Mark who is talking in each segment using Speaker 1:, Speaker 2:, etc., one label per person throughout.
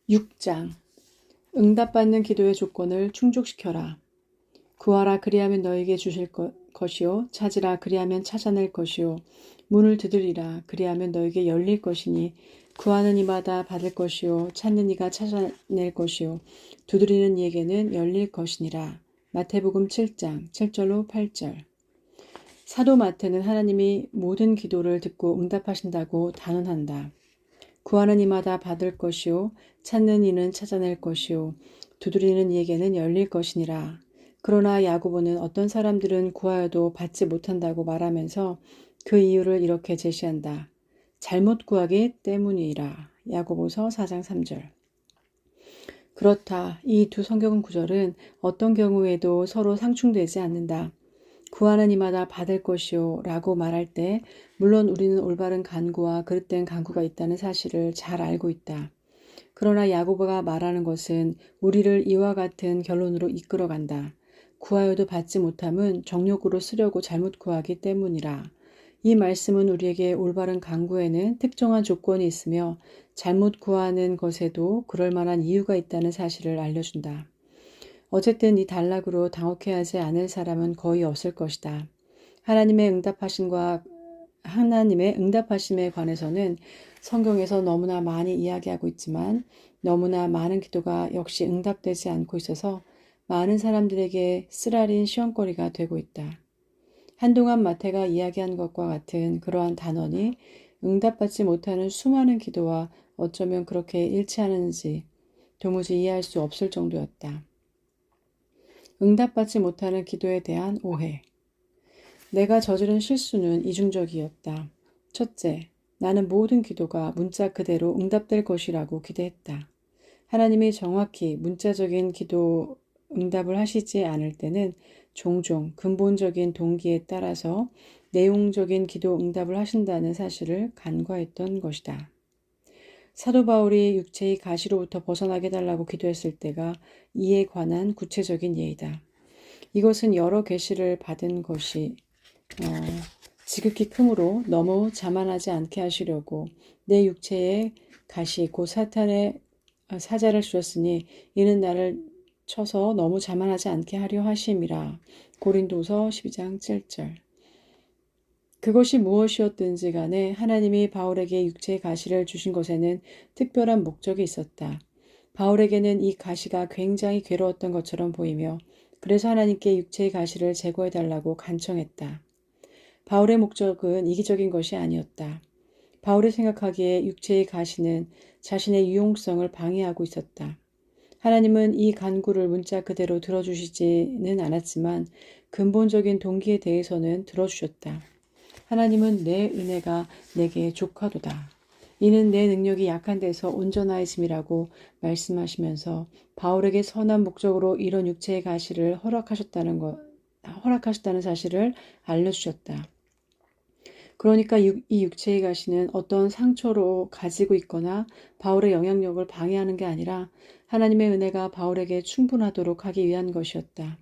Speaker 1: 6장 응답받는 기도의 조건을 충족시켜라. 구하라 그리하면 너에게 주실 것이요 찾으라 그리하면 찾아낼 것이요 문을 두드리라 그리하면 너에게 열릴 것이니 구하는 이마다 받을 것이요 찾는 이가 찾아낼 것이요 두드리는 이에게는 열릴 것이니라. 마태복음 7장 7절로 8절. 사도 마태는 하나님이 모든 기도를 듣고 응답하신다고 단언한다. 구하는 이마다 받을 것이요 찾는 이는 찾아낼 것이요 두드리는 이에게는 열릴 것이니라. 그러나 야고보는 어떤 사람들은 구하여도 받지 못한다고 말하면서 그 이유를 이렇게 제시한다. 잘못 구하기 때문이라. 야고보서 4장 3절. 그렇다. 이 두 성경 구절은 어떤 경우에도 서로 상충되지 않는다. 구하는 이마다 받을 것이요 라고 말할 때 물론 우리는 올바른 간구와 그릇된 간구가 있다는 사실을 잘 알고 있다. 그러나 야고보가 말하는 것은 우리를 이와 같은 결론으로 이끌어간다. 구하여도 받지 못함은 정욕으로 쓰려고 잘못 구하기 때문이라. 이 말씀은 우리에게 올바른 간구에는 특정한 조건이 있으며 잘못 구하는 것에도 그럴 만한 이유가 있다는 사실을 알려준다. 어쨌든 이 단락으로 당혹해하지 않을 사람은 거의 없을 것이다. 하나님의 응답하심에 관해서는 성경에서 너무나 많이 이야기하고 있지만 너무나 많은 기도가 역시 응답되지 않고 있어서 많은 사람들에게 쓰라린 시험거리가 되고 있다. 한동안 마태가 이야기한 것과 같은 그러한 단언이 응답받지 못하는 수많은 기도와 어쩌면 그렇게 일치하는지 도무지 이해할 수 없을 정도였다. 응답받지 못하는 기도에 대한 오해. 내가 저지른 실수는 이중적이었다. 첫째, 나는 모든 기도가 문자 그대로 응답될 것이라고 기대했다. 하나님이 정확히 문자적인 기도 응답을 하시지 않을 때는 종종 근본적인 동기에 따라서 내용적인 기도 응답을 하신다는 사실을 간과했던 것이다. 사도 바울이 육체의 가시로부터 벗어나게 해달라고 기도했을 때가 이에 관한 구체적인 예이다. 이것은 여러 계시를 받은 것이 지극히 크므로 너무 자만하지 않게 하시려고 내 육체의 가시 곧 사탄의 사자를 주셨으니 이는 나를 쳐서 너무 자만하지 않게 하려 하심이라. 고린도서 12장 7절. 그것이 무엇이었든지 간에 하나님이 바울에게 육체의 가시를 주신 것에는 특별한 목적이 있었다. 바울에게는 이 가시가 굉장히 괴로웠던 것처럼 보이며 그래서 하나님께 육체의 가시를 제거해달라고 간청했다. 바울의 목적은 이기적인 것이 아니었다. 바울이 생각하기에 육체의 가시는 자신의 유용성을 방해하고 있었다. 하나님은 이 간구를 문자 그대로 들어주시지는 않았지만 근본적인 동기에 대해서는 들어주셨다. 하나님은 내 은혜가 내게 족하도다. 이는 내 능력이 약한 데서 온전하여짐이라고 말씀하시면서 바울에게 선한 목적으로 이런 육체의 가시를 허락하셨다는 사실을 알려주셨다. 그러니까 이 육체의 가시는 어떤 상처로 가지고 있거나 바울의 영향력을 방해하는 게 아니라 하나님의 은혜가 바울에게 충분하도록 하기 위한 것이었다.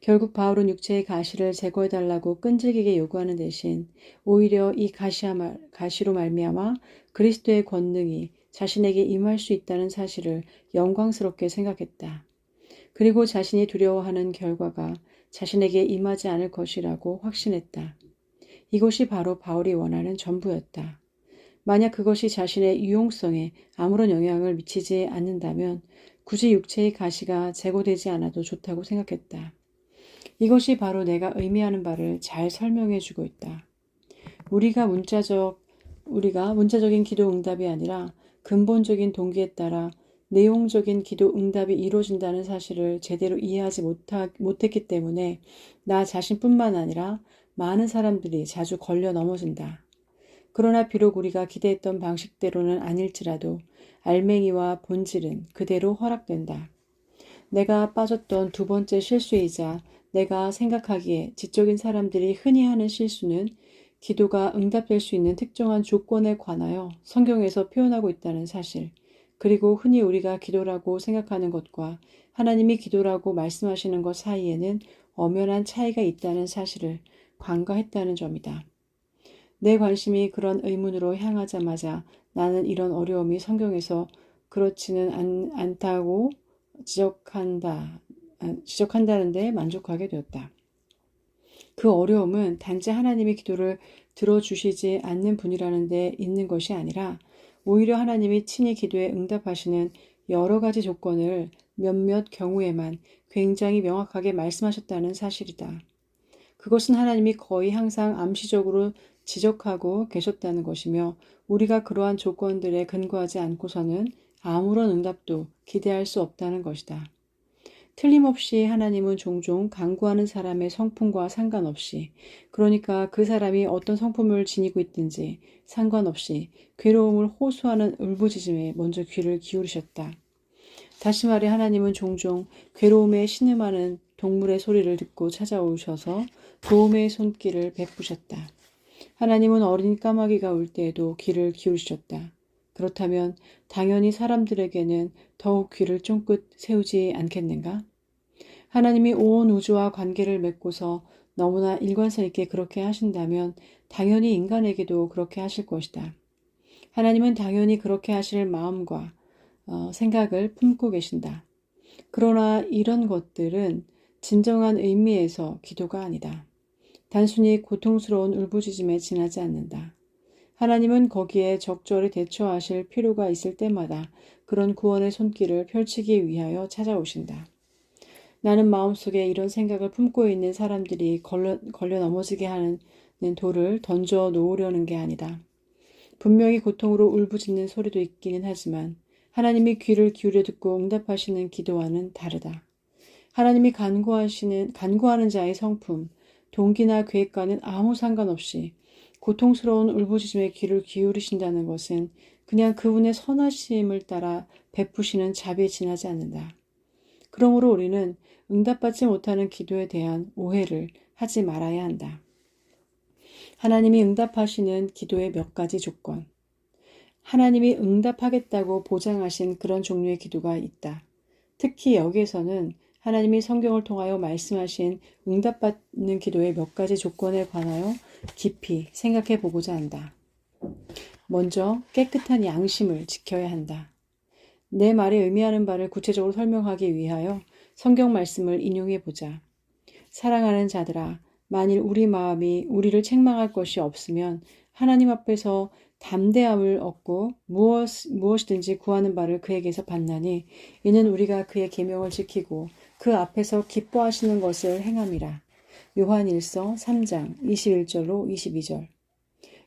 Speaker 1: 결국 바울은 육체의 가시를 제거해달라고 끈질기게 요구하는 대신 오히려 이 가시로 말미암아 그리스도의 권능이 자신에게 임할 수 있다는 사실을 영광스럽게 생각했다. 그리고 자신이 두려워하는 결과가 자신에게 임하지 않을 것이라고 확신했다. 이것이 바로 바울이 원하는 전부였다. 만약 그것이 자신의 유용성에 아무런 영향을 미치지 않는다면 굳이 육체의 가시가 제거되지 않아도 좋다고 생각했다. 이것이 바로 내가 의미하는 바를 잘 설명해 주고 있다. 우리가 문자적인 기도 응답이 아니라 근본적인 동기에 따라 내용적인 기도 응답이 이루어진다는 사실을 제대로 이해하지 못했기 때문에 나 자신뿐만 아니라 많은 사람들이 자주 걸려 넘어진다. 그러나 비록 우리가 기대했던 방식대로는 아닐지라도 알맹이와 본질은 그대로 허락된다. 내가 빠졌던 두 번째 실수이자 내가 생각하기에 지적인 사람들이 흔히 하는 실수는 기도가 응답될 수 있는 특정한 조건에 관하여 성경에서 표현하고 있다는 사실, 그리고 흔히 우리가 기도라고 생각하는 것과 하나님이 기도라고 말씀하시는 것 사이에는 엄연한 차이가 있다는 사실을 간과했다는 점이다. 내 관심이 그런 의문으로 향하자마자 나는 이런 어려움이 성경에서 그렇지는 않다고 지적한다는데 만족하게 되었다. 그 어려움은 단지 하나님이 기도를 들어주시지 않는 분이라는 데 있는 것이 아니라 오히려 하나님이 친히 기도에 응답하시는 여러 가지 조건을 몇몇 경우에만 굉장히 명확하게 말씀하셨다는 사실이다. 그것은 하나님이 거의 항상 암시적으로 지적하고 계셨다는 것이며 우리가 그러한 조건들에 근거하지 않고서는 아무런 응답도 기대할 수 없다는 것이다. 틀림없이 하나님은 종종 간구하는 사람의 성품과 상관없이, 그러니까 그 사람이 어떤 성품을 지니고 있든지 상관없이 괴로움을 호소하는 울부짖음에 먼저 귀를 기울이셨다. 다시 말해 하나님은 종종 괴로움에 신음하는 동물의 소리를 듣고 찾아오셔서 도움의 손길을 베푸셨다. 하나님은 어린 까마귀가 울 때에도 귀를 기울이셨다. 그렇다면 당연히 사람들에게는 더욱 귀를 쫑긋 세우지 않겠는가? 하나님이 온 우주와 관계를 맺고서 너무나 일관성 있게 그렇게 하신다면 당연히 인간에게도 그렇게 하실 것이다. 하나님은 당연히 그렇게 하실 마음과 생각을 품고 계신다. 그러나 이런 것들은 진정한 의미에서 기도가 아니다. 단순히 고통스러운 울부짖음에 지나지 않는다. 하나님은 거기에 적절히 대처하실 필요가 있을 때마다 그런 구원의 손길을 펼치기 위하여 찾아오신다. 나는 마음속에 이런 생각을 품고 있는 사람들이 걸려 넘어지게 하는 돌을 던져 놓으려는 게 아니다. 분명히 고통으로 울부짖는 소리도 있기는 하지만 하나님이 귀를 기울여 듣고 응답하시는 기도와는 다르다. 하나님이 간구하는 자의 성품, 동기나 계획과는 아무 상관없이 고통스러운 울부짖음에 귀를 기울이신다는 것은 그냥 그분의 선하심을 따라 베푸시는 자비에 지나지 않는다. 그러므로 우리는 응답받지 못하는 기도에 대한 오해를 하지 말아야 한다. 하나님이 응답하시는 기도의 몇 가지 조건. 하나님이 응답하겠다고 보장하신 그런 종류의 기도가 있다. 특히 여기에서는 하나님이 성경을 통하여 말씀하신 응답받는 기도의 몇 가지 조건에 관하여 깊이 생각해 보고자 한다. 먼저 깨끗한 양심을 지켜야 한다. 내 말이 의미하는 바를 구체적으로 설명하기 위하여 성경 말씀을 인용해 보자. 사랑하는 자들아, 만일 우리 마음이 우리를 책망할 것이 없으면 하나님 앞에서 담대함을 얻고 무엇이든지 구하는 바를 그에게서 받나니 이는 우리가 그의 계명을 지키고 그 앞에서 기뻐하시는 것을 행함이라. 요한일서 3장 21절로 22절.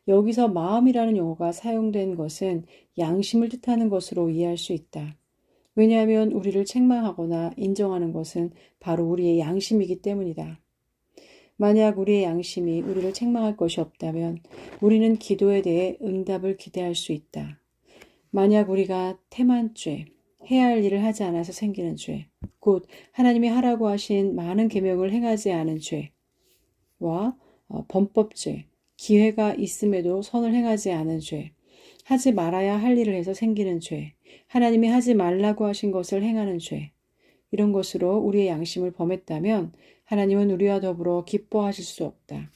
Speaker 1: 여기서 마음이라는 용어가 사용된 것은 양심을 뜻하는 것으로 이해할 수 있다. 왜냐하면 우리를 책망하거나 인정하는 것은 바로 우리의 양심이기 때문이다. 만약 우리의 양심이 우리를 책망할 것이 없다면 우리는 기도에 대해 응답을 기대할 수 있다. 만약 우리가 태만죄, 해야 할 일을 하지 않아서 생기는 죄, 곧 하나님이 하라고 하신 많은 계명을 행하지 않은 죄와 범법죄, 기회가 있음에도 선을 행하지 않은 죄, 하지 말아야 할 일을 해서 생기는 죄, 하나님이 하지 말라고 하신 것을 행하는 죄, 이런 것으로 우리의 양심을 범했다면 하나님은 우리와 더불어 기뻐하실 수 없다.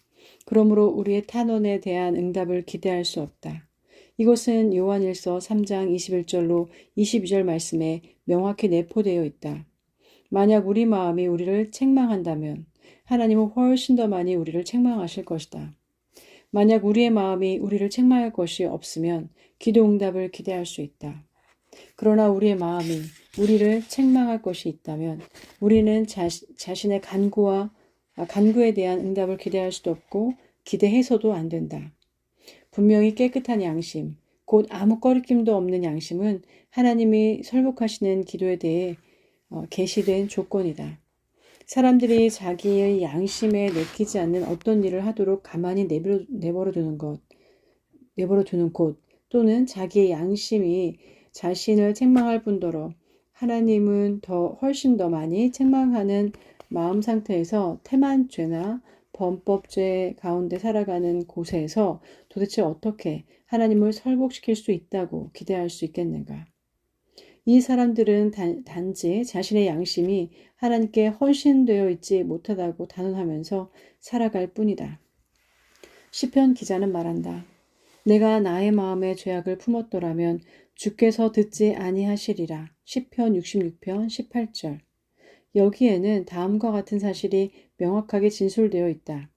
Speaker 1: 그러므로 우리의 탄원에 대한 응답을 기대할 수 없다. 이것은 요한일서 3장 21절로 22절 말씀에 명확히 내포되어 있다. 만약 우리 마음이 우리를 책망한다면 하나님은 훨씬 더 많이 우리를 책망하실 것이다. 만약 우리의 마음이 우리를 책망할 것이 없으면 기도 응답을 기대할 수 있다. 그러나 우리의 마음이 우리를 책망할 것이 있다면 우리는 자신의 간구에 대한 응답을 기대할 수도 없고 기대해서도 안 된다. 분명히 깨끗한 양심, 곧 아무 꺼리낌도 없는 양심은 하나님이 설복하시는 기도에 대해 계시된 조건이다. 사람들이 자기의 양심에 내키지 않는 어떤 일을 하도록 가만히 내버려 두는 곳, 또는 자기의 양심이 자신을 책망할 뿐더러 하나님은 훨씬 더 많이 책망하는 마음 상태에서 태만죄나 범법죄 가운데 살아가는 곳에서 도대체 어떻게 하나님을 설복시킬 수 있다고 기대할 수 있겠는가? 이 사람들은 단지 자신의 양심이 하나님께 헌신되어 있지 못하다고 단언하면서 살아갈 뿐이다. 시편 기자는 말한다. 내가 나의 마음에 죄악을 품었더라면 주께서 듣지 아니하시리라. 시편 66편 18절. 여기에는 다음과 같은 사실이 명확하게 진술되어 있다.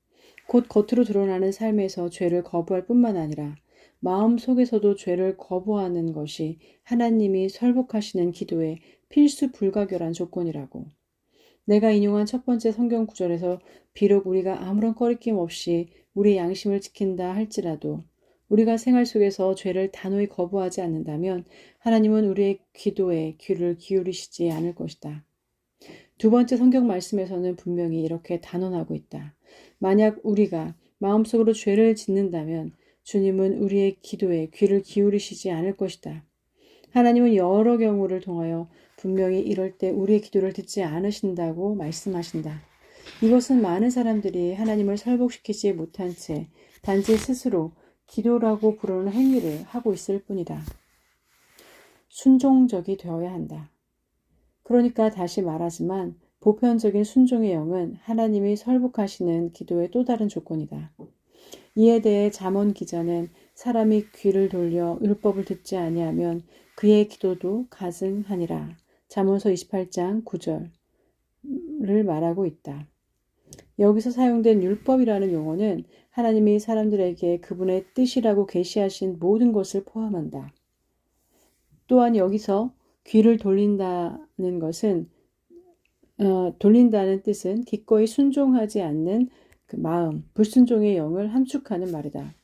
Speaker 1: 곧 겉으로 드러나는 삶에서 죄를 거부할 뿐만 아니라 마음 속에서도 죄를 거부하는 것이 하나님이 설복하시는 기도의 필수 불가결한 조건이라고. 내가 인용한 첫 번째 성경 구절에서 비록 우리가 아무런 꺼리낌 없이 우리의 양심을 지킨다 할지라도 우리가 생활 속에서 죄를 단호히 거부하지 않는다면 하나님은 우리의 기도에 귀를 기울이시지 않을 것이다. 두 번째 성경 말씀에서는 분명히 이렇게 단언하고 있다. 만약 우리가 마음속으로 죄를 짓는다면 주님은 우리의 기도에 귀를 기울이시지 않을 것이다. 하나님은 여러 경우를 통하여 분명히 이럴 때 우리의 기도를 듣지 않으신다고 말씀하신다. 이것은 많은 사람들이 하나님을 설복시키지 못한 채 단지 스스로 기도라고 부르는 행위를 하고 있을 뿐이다. 순종적이 되어야 한다. 그러니까 다시 말하지만 보편적인 순종의 영은 하나님이 설복하시는 기도의 또 다른 조건이다. 이에 대해 잠언 기자는 사람이 귀를 돌려 율법을 듣지 아니하면 그의 기도도 가증하니라. 잠언서 28장 9절을 말하고 있다. 여기서 사용된 율법이라는 용어는 하나님이 사람들에게 그분의 뜻이라고 계시하신 모든 것을 포함한다. 또한 여기서 귀를 돌린다는 것은 돌린다는 뜻은 기꺼이 순종하지 않는 그 마음, 불순종의 영을 함축하는 말이다.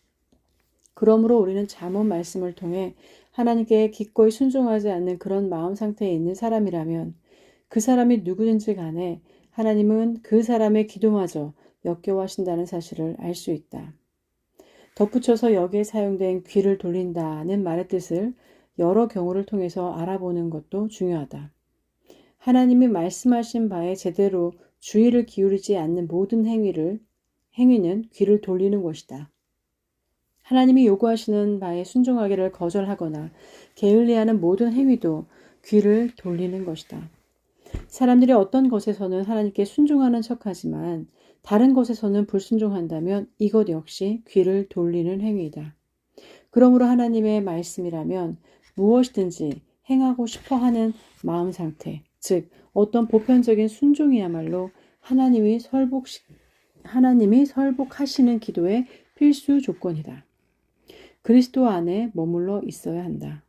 Speaker 1: 그러므로 우리는 잠언 말씀을 통해 하나님께 기꺼이 순종하지 않는 그런 마음 상태에 있는 사람이라면 그 사람이 누구든지 간에 하나님은 그 사람의 기도마저 역겨워하신다는 사실을 알 수 있다. 덧붙여서 여기에 사용된 귀를 돌린다는 말의 뜻을 여러 경우를 통해서 알아보는 것도 중요하다. 하나님이 말씀하신 바에 제대로 주의를 기울이지 않는 모든 행위는 귀를 돌리는 것이다. 하나님이 요구하시는 바에 순종하기를 거절하거나 게을리하는 모든 행위도 귀를 돌리는 것이다. 사람들이 어떤 것에서는 하나님께 순종하는 척하지만 다른 것에서는 불순종한다면 이것 역시 귀를 돌리는 행위이다. 그러므로 하나님의 말씀이라면 무엇이든지 행하고 싶어 하는 마음 상태, 즉 어떤 보편적인 순종이야말로 하나님이 설복하시는 기도의 필수 조건이다. 그리스도 안에 머물러 있어야 한다.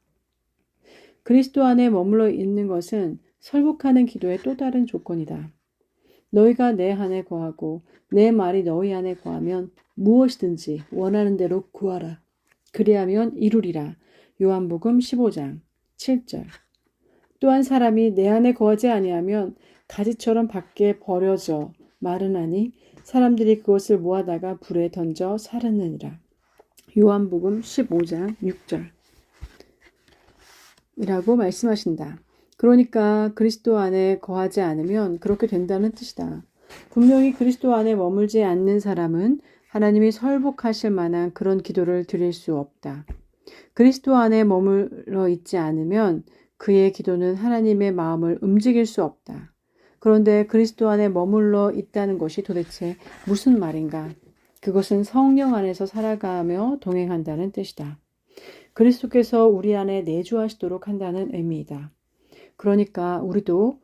Speaker 1: 그리스도 안에 머물러 있는 것은 설복하는 기도의 또 다른 조건이다. 너희가 내 안에 거하고 내 말이 너희 안에 거하면 무엇이든지 원하는 대로 구하라. 그리하면 이루리라. 요한복음 15장 7절. 또한 사람이 내 안에 거하지 아니하면 가지처럼 밖에 버려져 마르나니 사람들이 그것을 모아다가 불에 던져 사르느니라. 요한복음 15장 6절 이라고 말씀하신다. 그러니까 그리스도 안에 거하지 않으면 그렇게 된다는 뜻이다. 분명히 그리스도 안에 머물지 않는 사람은 하나님이 설복하실 만한 그런 기도를 드릴 수 없다. 그리스도 안에 머물러 있지 않으면 그의 기도는 하나님의 마음을 움직일 수 없다. 그런데 그리스도 안에 머물러 있다는 것이 도대체 무슨 말인가? 그것은 성령 안에서 살아가며 동행한다는 뜻이다. 그리스도께서 우리 안에 내주하시도록 한다는 의미이다. 그러니까 우리도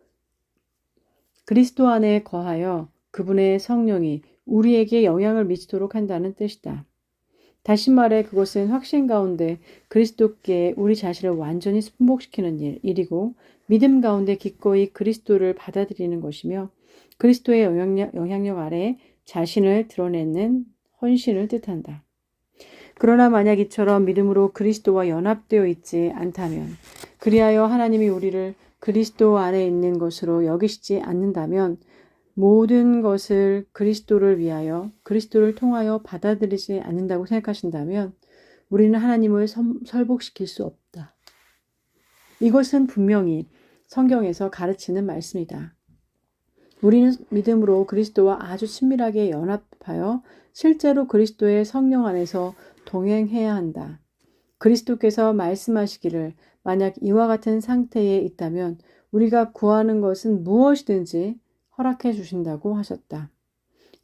Speaker 1: 그리스도 안에 거하여 그분의 성령이 우리에게 영향을 미치도록 한다는 뜻이다. 다시 말해 그것은 확신 가운데 그리스도께 우리 자신을 완전히 순복시키는 일이고 믿음 가운데 기꺼이 그리스도를 받아들이는 것이며 그리스도의 영향력 아래 자신을 드러내는 헌신을 뜻한다. 그러나 만약 이처럼 믿음으로 그리스도와 연합되어 있지 않다면 그리하여 하나님이 우리를 그리스도 안에 있는 것으로 여기시지 않는다면 모든 것을 그리스도를 위하여 그리스도를 통하여 받아들이지 않는다고 생각하신다면 우리는 하나님을 설복시킬 수 없다. 이것은 분명히 성경에서 가르치는 말씀이다. 우리는 믿음으로 그리스도와 아주 친밀하게 연합하여 실제로 그리스도의 성령 안에서 동행해야 한다. 그리스도께서 말씀하시기를 만약 이와 같은 상태에 있다면 우리가 구하는 것은 무엇이든지 허락해 주신다고 하셨다.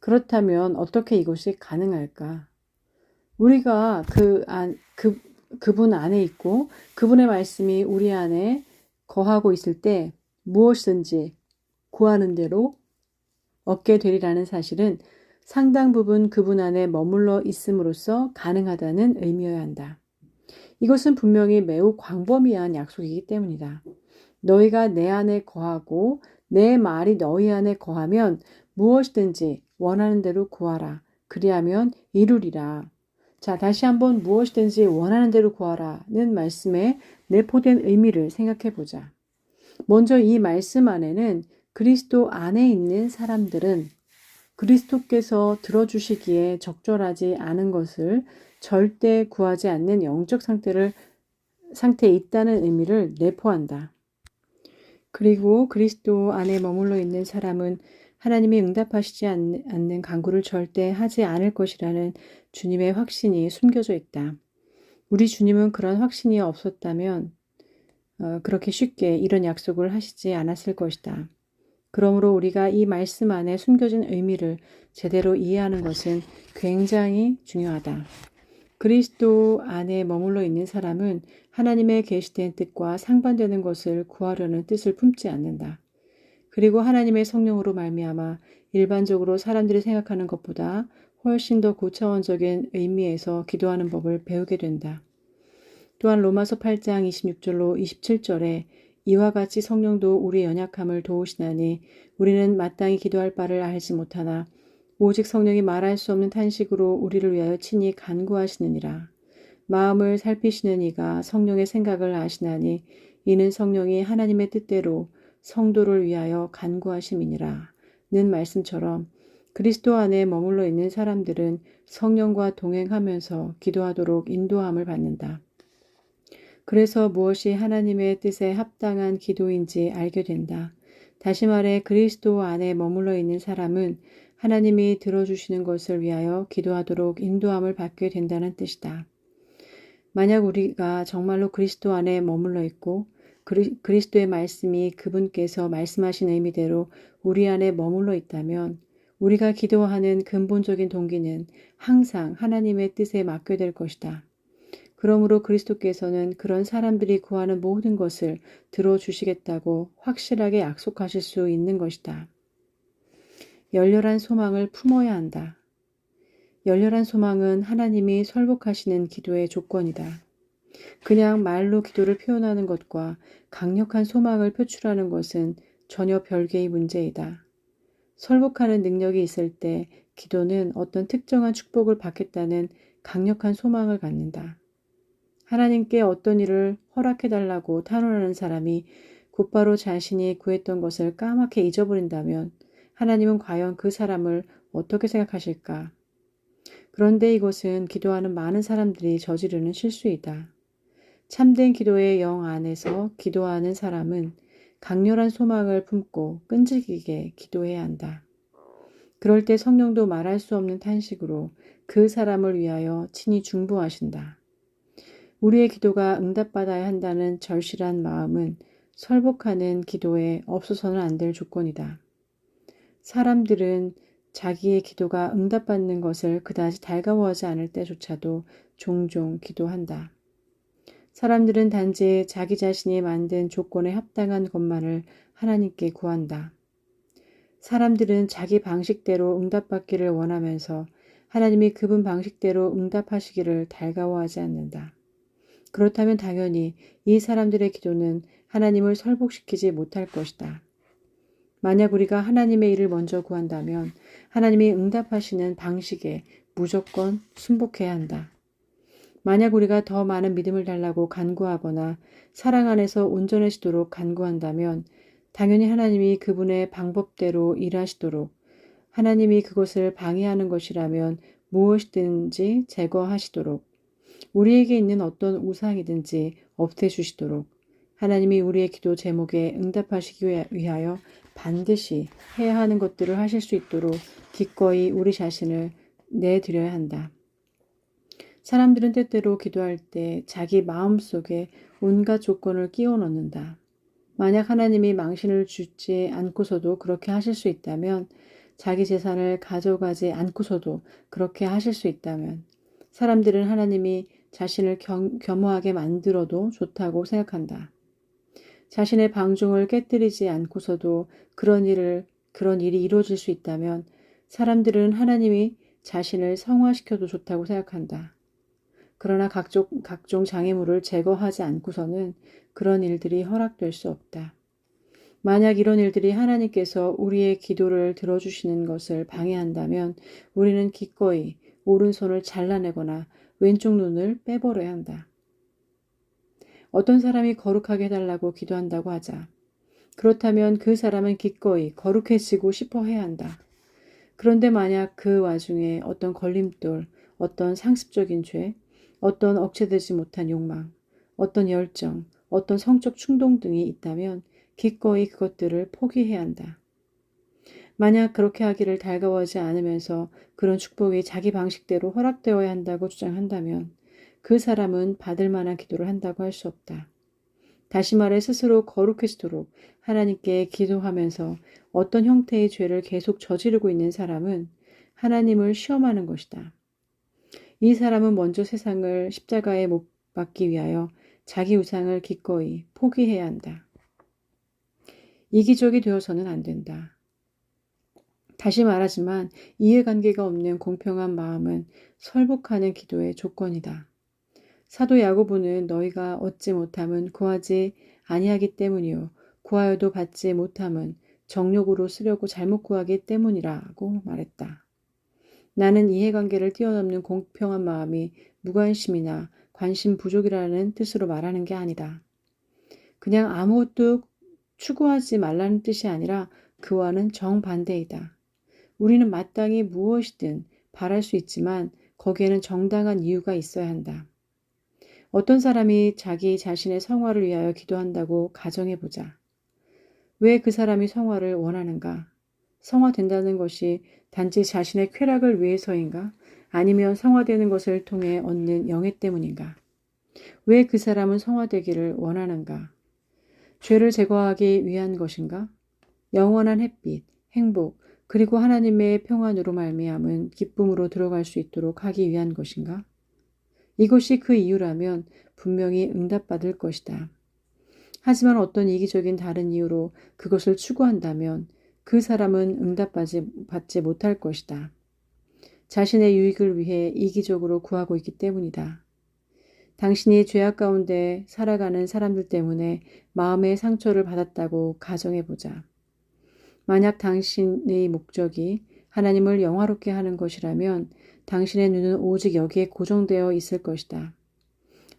Speaker 1: 그렇다면 어떻게 이것이 가능할까? 우리가 그분 안에 있고 그분의 말씀이 우리 안에 거하고 있을 때 무엇이든지 구하는 대로 얻게 되리라는 사실은 상당 부분 그분 안에 머물러 있음으로써 가능하다는 의미여야 한다. 이것은 분명히 매우 광범위한 약속이기 때문이다. 너희가 내 안에 거하고 내 말이 너희 안에 거하면 무엇이든지 원하는 대로 구하라. 그리하면 이루리라. 자, 다시 한번 무엇이든지 원하는 대로 구하라는 말씀에 내포된 의미를 생각해 보자. 먼저 이 말씀 안에는 그리스도 안에 있는 사람들은 그리스도께서 들어주시기에 적절하지 않은 것을 절대 구하지 않는 영적 상태에 있다는 의미를 내포한다. 그리고 그리스도 안에 머물러 있는 사람은 하나님이 응답하시지 않는 간구를 절대 하지 않을 것이라는 주님의 확신이 숨겨져 있다. 우리 주님은 그런 확신이 없었다면 그렇게 쉽게 이런 약속을 하시지 않았을 것이다. 그러므로 우리가 이 말씀 안에 숨겨진 의미를 제대로 이해하는 것은 굉장히 중요하다. 그리스도 안에 머물러 있는 사람은 하나님의 계시된 뜻과 상반되는 것을 구하려는 뜻을 품지 않는다. 그리고 하나님의 성령으로 말미암아 일반적으로 사람들이 생각하는 것보다 훨씬 더 고차원적인 의미에서 기도하는 법을 배우게 된다. 또한 로마서 8장 26절로 27절에 이와 같이 성령도 우리의 연약함을 도우시나니 우리는 마땅히 기도할 바를 알지 못하나 오직 성령이 말할 수 없는 탄식으로 우리를 위하여 친히 간구하시느니라. 마음을 살피시는 이가 성령의 생각을 아시나니 이는 성령이 하나님의 뜻대로 성도를 위하여 간구하심이니라. 는 말씀처럼 그리스도 안에 머물러 있는 사람들은 성령과 동행하면서 기도하도록 인도함을 받는다. 그래서 무엇이 하나님의 뜻에 합당한 기도인지 알게 된다. 다시 말해 그리스도 안에 머물러 있는 사람은 하나님이 들어주시는 것을 위하여 기도하도록 인도함을 받게 된다는 뜻이다. 만약 우리가 정말로 그리스도 안에 머물러 있고 그리스도의 말씀이 그분께서 말씀하신 의미대로 우리 안에 머물러 있다면 우리가 기도하는 근본적인 동기는 항상 하나님의 뜻에 맡게 될 것이다. 그러므로 그리스도께서는 그런 사람들이 구하는 모든 것을 들어주시겠다고 확실하게 약속하실 수 있는 것이다. 열렬한 소망을 품어야 한다. 열렬한 소망은 하나님이 설복하시는 기도의 조건이다. 그냥 말로 기도를 표현하는 것과 강력한 소망을 표출하는 것은 전혀 별개의 문제이다. 설복하는 능력이 있을 때 기도는 어떤 특정한 축복을 받겠다는 강력한 소망을 갖는다. 하나님께 어떤 일을 허락해달라고 탄원하는 사람이 곧바로 자신이 구했던 것을 까맣게 잊어버린다면 하나님은 과연 그 사람을 어떻게 생각하실까? 그런데 이것은 기도하는 많은 사람들이 저지르는 실수이다. 참된 기도의 영 안에서 기도하는 사람은 강렬한 소망을 품고 끈질기게 기도해야 한다. 그럴 때 성령도 말할 수 없는 탄식으로 그 사람을 위하여 친히 중보하신다. 우리의 기도가 응답받아야 한다는 절실한 마음은 설복하는 기도에 없어서는 안 될 조건이다. 사람들은 자기의 기도가 응답받는 것을 그다지 달가워하지 않을 때조차도 종종 기도한다. 사람들은 단지 자기 자신이 만든 조건에 합당한 것만을 하나님께 구한다. 사람들은 자기 방식대로 응답받기를 원하면서 하나님이 그분 방식대로 응답하시기를 달가워하지 않는다. 그렇다면 당연히 이 사람들의 기도는 하나님을 설복시키지 못할 것이다. 만약 우리가 하나님의 일을 먼저 구한다면 하나님이 응답하시는 방식에 무조건 순복해야 한다. 만약 우리가 더 많은 믿음을 달라고 간구하거나 사랑 안에서 온전해지도록 간구한다면 당연히 하나님이 그분의 방법대로 일하시도록 하나님이 그것을 방해하는 것이라면 무엇이든지 제거하시도록 우리에게 있는 어떤 우상이든지 없애주시도록 하나님이 우리의 기도 제목에 응답하시기 위하여 반드시 해야 하는 것들을 하실 수 있도록 기꺼이 우리 자신을 내드려야 한다. 사람들은 때때로 기도할 때 자기 마음속에 온갖 조건을 끼워 넣는다. 만약 하나님이 망신을 주지 않고서도 그렇게 하실 수 있다면 자기 재산을 가져가지 않고서도 그렇게 하실 수 있다면 사람들은 하나님이 자신을 겸허하게 만들어도 좋다고 생각한다. 자신의 방종을 깨뜨리지 않고서도 그런 일이 이루어질 수 있다면 사람들은 하나님이 자신을 성화시켜도 좋다고 생각한다. 그러나 각종 장애물을 제거하지 않고서는 그런 일들이 허락될 수 없다. 만약 이런 일들이 하나님께서 우리의 기도를 들어주시는 것을 방해한다면 우리는 기꺼이 오른손을 잘라내거나 왼쪽 눈을 빼버려야 한다. 어떤 사람이 거룩하게 해달라고 기도한다고 하자. 그렇다면 그 사람은 기꺼이 거룩해지고 싶어 해야 한다. 그런데 만약 그 와중에 어떤 걸림돌, 어떤 상습적인 죄, 어떤 억제되지 못한 욕망, 어떤 열정, 어떤 성적 충동 등이 있다면 기꺼이 그것들을 포기해야 한다. 만약 그렇게 하기를 달가워하지 않으면서 그런 축복이 자기 방식대로 허락되어야 한다고 주장한다면 그 사람은 받을 만한 기도를 한다고 할 수 없다. 다시 말해 스스로 거룩해지도록 하나님께 기도하면서 어떤 형태의 죄를 계속 저지르고 있는 사람은 하나님을 시험하는 것이다. 이 사람은 먼저 세상을 십자가에 못 박기 위하여 자기 우상을 기꺼이 포기해야 한다. 이기적이 되어서는 안 된다. 다시 말하지만 이해관계가 없는 공평한 마음은 설복하는 기도의 조건이다. 사도 야고보는 너희가 얻지 못함은 구하지 아니하기 때문이요 구하여도 받지 못함은 정욕으로 쓰려고 잘못 구하기 때문이라고 말했다. 나는 이해관계를 뛰어넘는 공평한 마음이 무관심이나 관심 부족이라는 뜻으로 말하는 게 아니다. 그냥 아무것도 추구하지 말라는 뜻이 아니라 그와는 정반대이다. 우리는 마땅히 무엇이든 바랄 수 있지만 거기에는 정당한 이유가 있어야 한다. 어떤 사람이 자기 자신의 성화를 위하여 기도한다고 가정해보자. 왜 그 사람이 성화를 원하는가? 성화된다는 것이 단지 자신의 쾌락을 위해서인가? 아니면 성화되는 것을 통해 얻는 영예 때문인가? 왜 그 사람은 성화되기를 원하는가? 죄를 제거하기 위한 것인가? 영원한 햇빛, 행복, 그리고 하나님의 평안으로 말미암은 기쁨으로 들어갈 수 있도록 하기 위한 것인가? 이것이 그 이유라면 분명히 응답받을 것이다. 하지만 어떤 이기적인 다른 이유로 그것을 추구한다면 그 사람은 응답받지 못할 것이다. 자신의 유익을 위해 이기적으로 구하고 있기 때문이다. 당신이 죄악 가운데 살아가는 사람들 때문에 마음의 상처를 받았다고 가정해보자. 만약 당신의 목적이 하나님을 영화롭게 하는 것이라면 당신의 눈은 오직 여기에 고정되어 있을 것이다.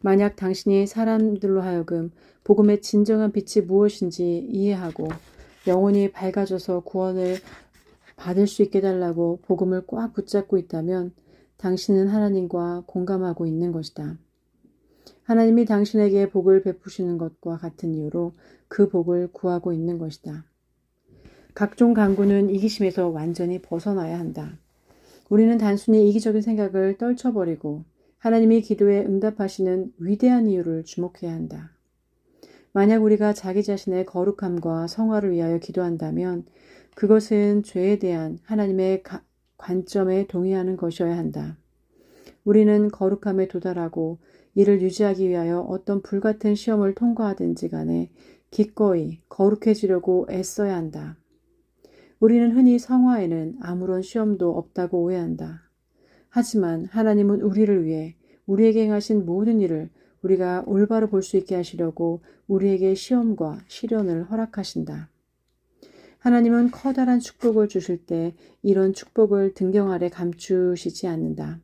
Speaker 1: 만약 당신이 사람들로 하여금 복음의 진정한 빛이 무엇인지 이해하고 영혼이 밝아져서 구원을 받을 수 있게 해달라고 복음을 꽉 붙잡고 있다면 당신은 하나님과 공감하고 있는 것이다. 하나님이 당신에게 복을 베푸시는 것과 같은 이유로 그 복을 구하고 있는 것이다. 각종 강구는 이기심에서 완전히 벗어나야 한다. 우리는 단순히 이기적인 생각을 떨쳐버리고 하나님이 기도에 응답하시는 위대한 이유를 주목해야 한다. 만약 우리가 자기 자신의 거룩함과 성화를 위하여 기도한다면 그것은 죄에 대한 하나님의 관점에 동의하는 것이어야 한다. 우리는 거룩함에 도달하고 이를 유지하기 위하여 어떤 불같은 시험을 통과하든지 간에 기꺼이 거룩해지려고 애써야 한다. 우리는 흔히 성화에는 아무런 시험도 없다고 오해한다. 하지만 하나님은 우리를 위해 우리에게 행하신 모든 일을 우리가 올바로 볼 수 있게 하시려고 우리에게 시험과 시련을 허락하신다. 하나님은 커다란 축복을 주실 때 이런 축복을 등경 아래 감추시지 않는다.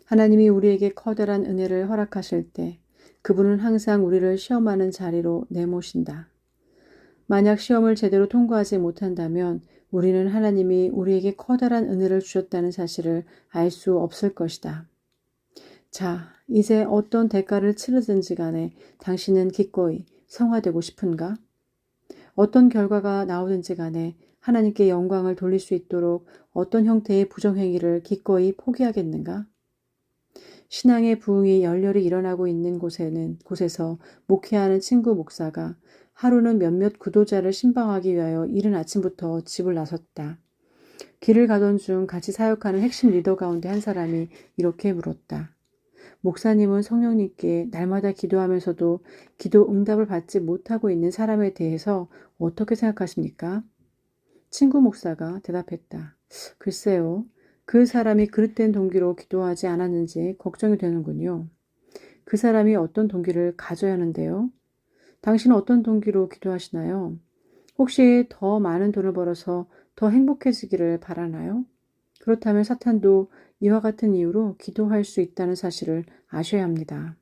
Speaker 1: 하나님이 우리에게 커다란 은혜를 허락하실 때 그분은 항상 우리를 시험하는 자리로 내모신다. 만약 시험을 제대로 통과하지 못한다면 우리는 하나님이 우리에게 커다란 은혜를 주셨다는 사실을 알 수 없을 것이다. 자, 이제 어떤 대가를 치르든지 간에 당신은 기꺼이 성화되고 싶은가? 어떤 결과가 나오든지 간에 하나님께 영광을 돌릴 수 있도록 어떤 형태의 부정행위를 기꺼이 포기하겠는가? 신앙의 부흥이 열렬히 일어나고 있는 곳에서 목회하는 친구 목사가 하루는 몇몇 구도자를 신방하기 위하여 이른 아침부터 집을 나섰다. 길을 가던 중 같이 사역하는 핵심 리더 가운데 한 사람이 이렇게 물었다. 목사님은 성령님께 날마다 기도하면서도 기도 응답을 받지 못하고 있는 사람에 대해서 어떻게 생각하십니까? 친구 목사가 대답했다. 글쎄요. 그 사람이 그릇된 동기로 기도하지 않았는지 걱정이 되는군요. 그 사람이 어떤 동기를 가져야 하는데요? 당신은 어떤 동기로 기도하시나요? 혹시 더 많은 돈을 벌어서 더 행복해지기를 바라나요? 그렇다면 사탄도 이와 같은 이유로 기도할 수 있다는 사실을 아셔야 합니다.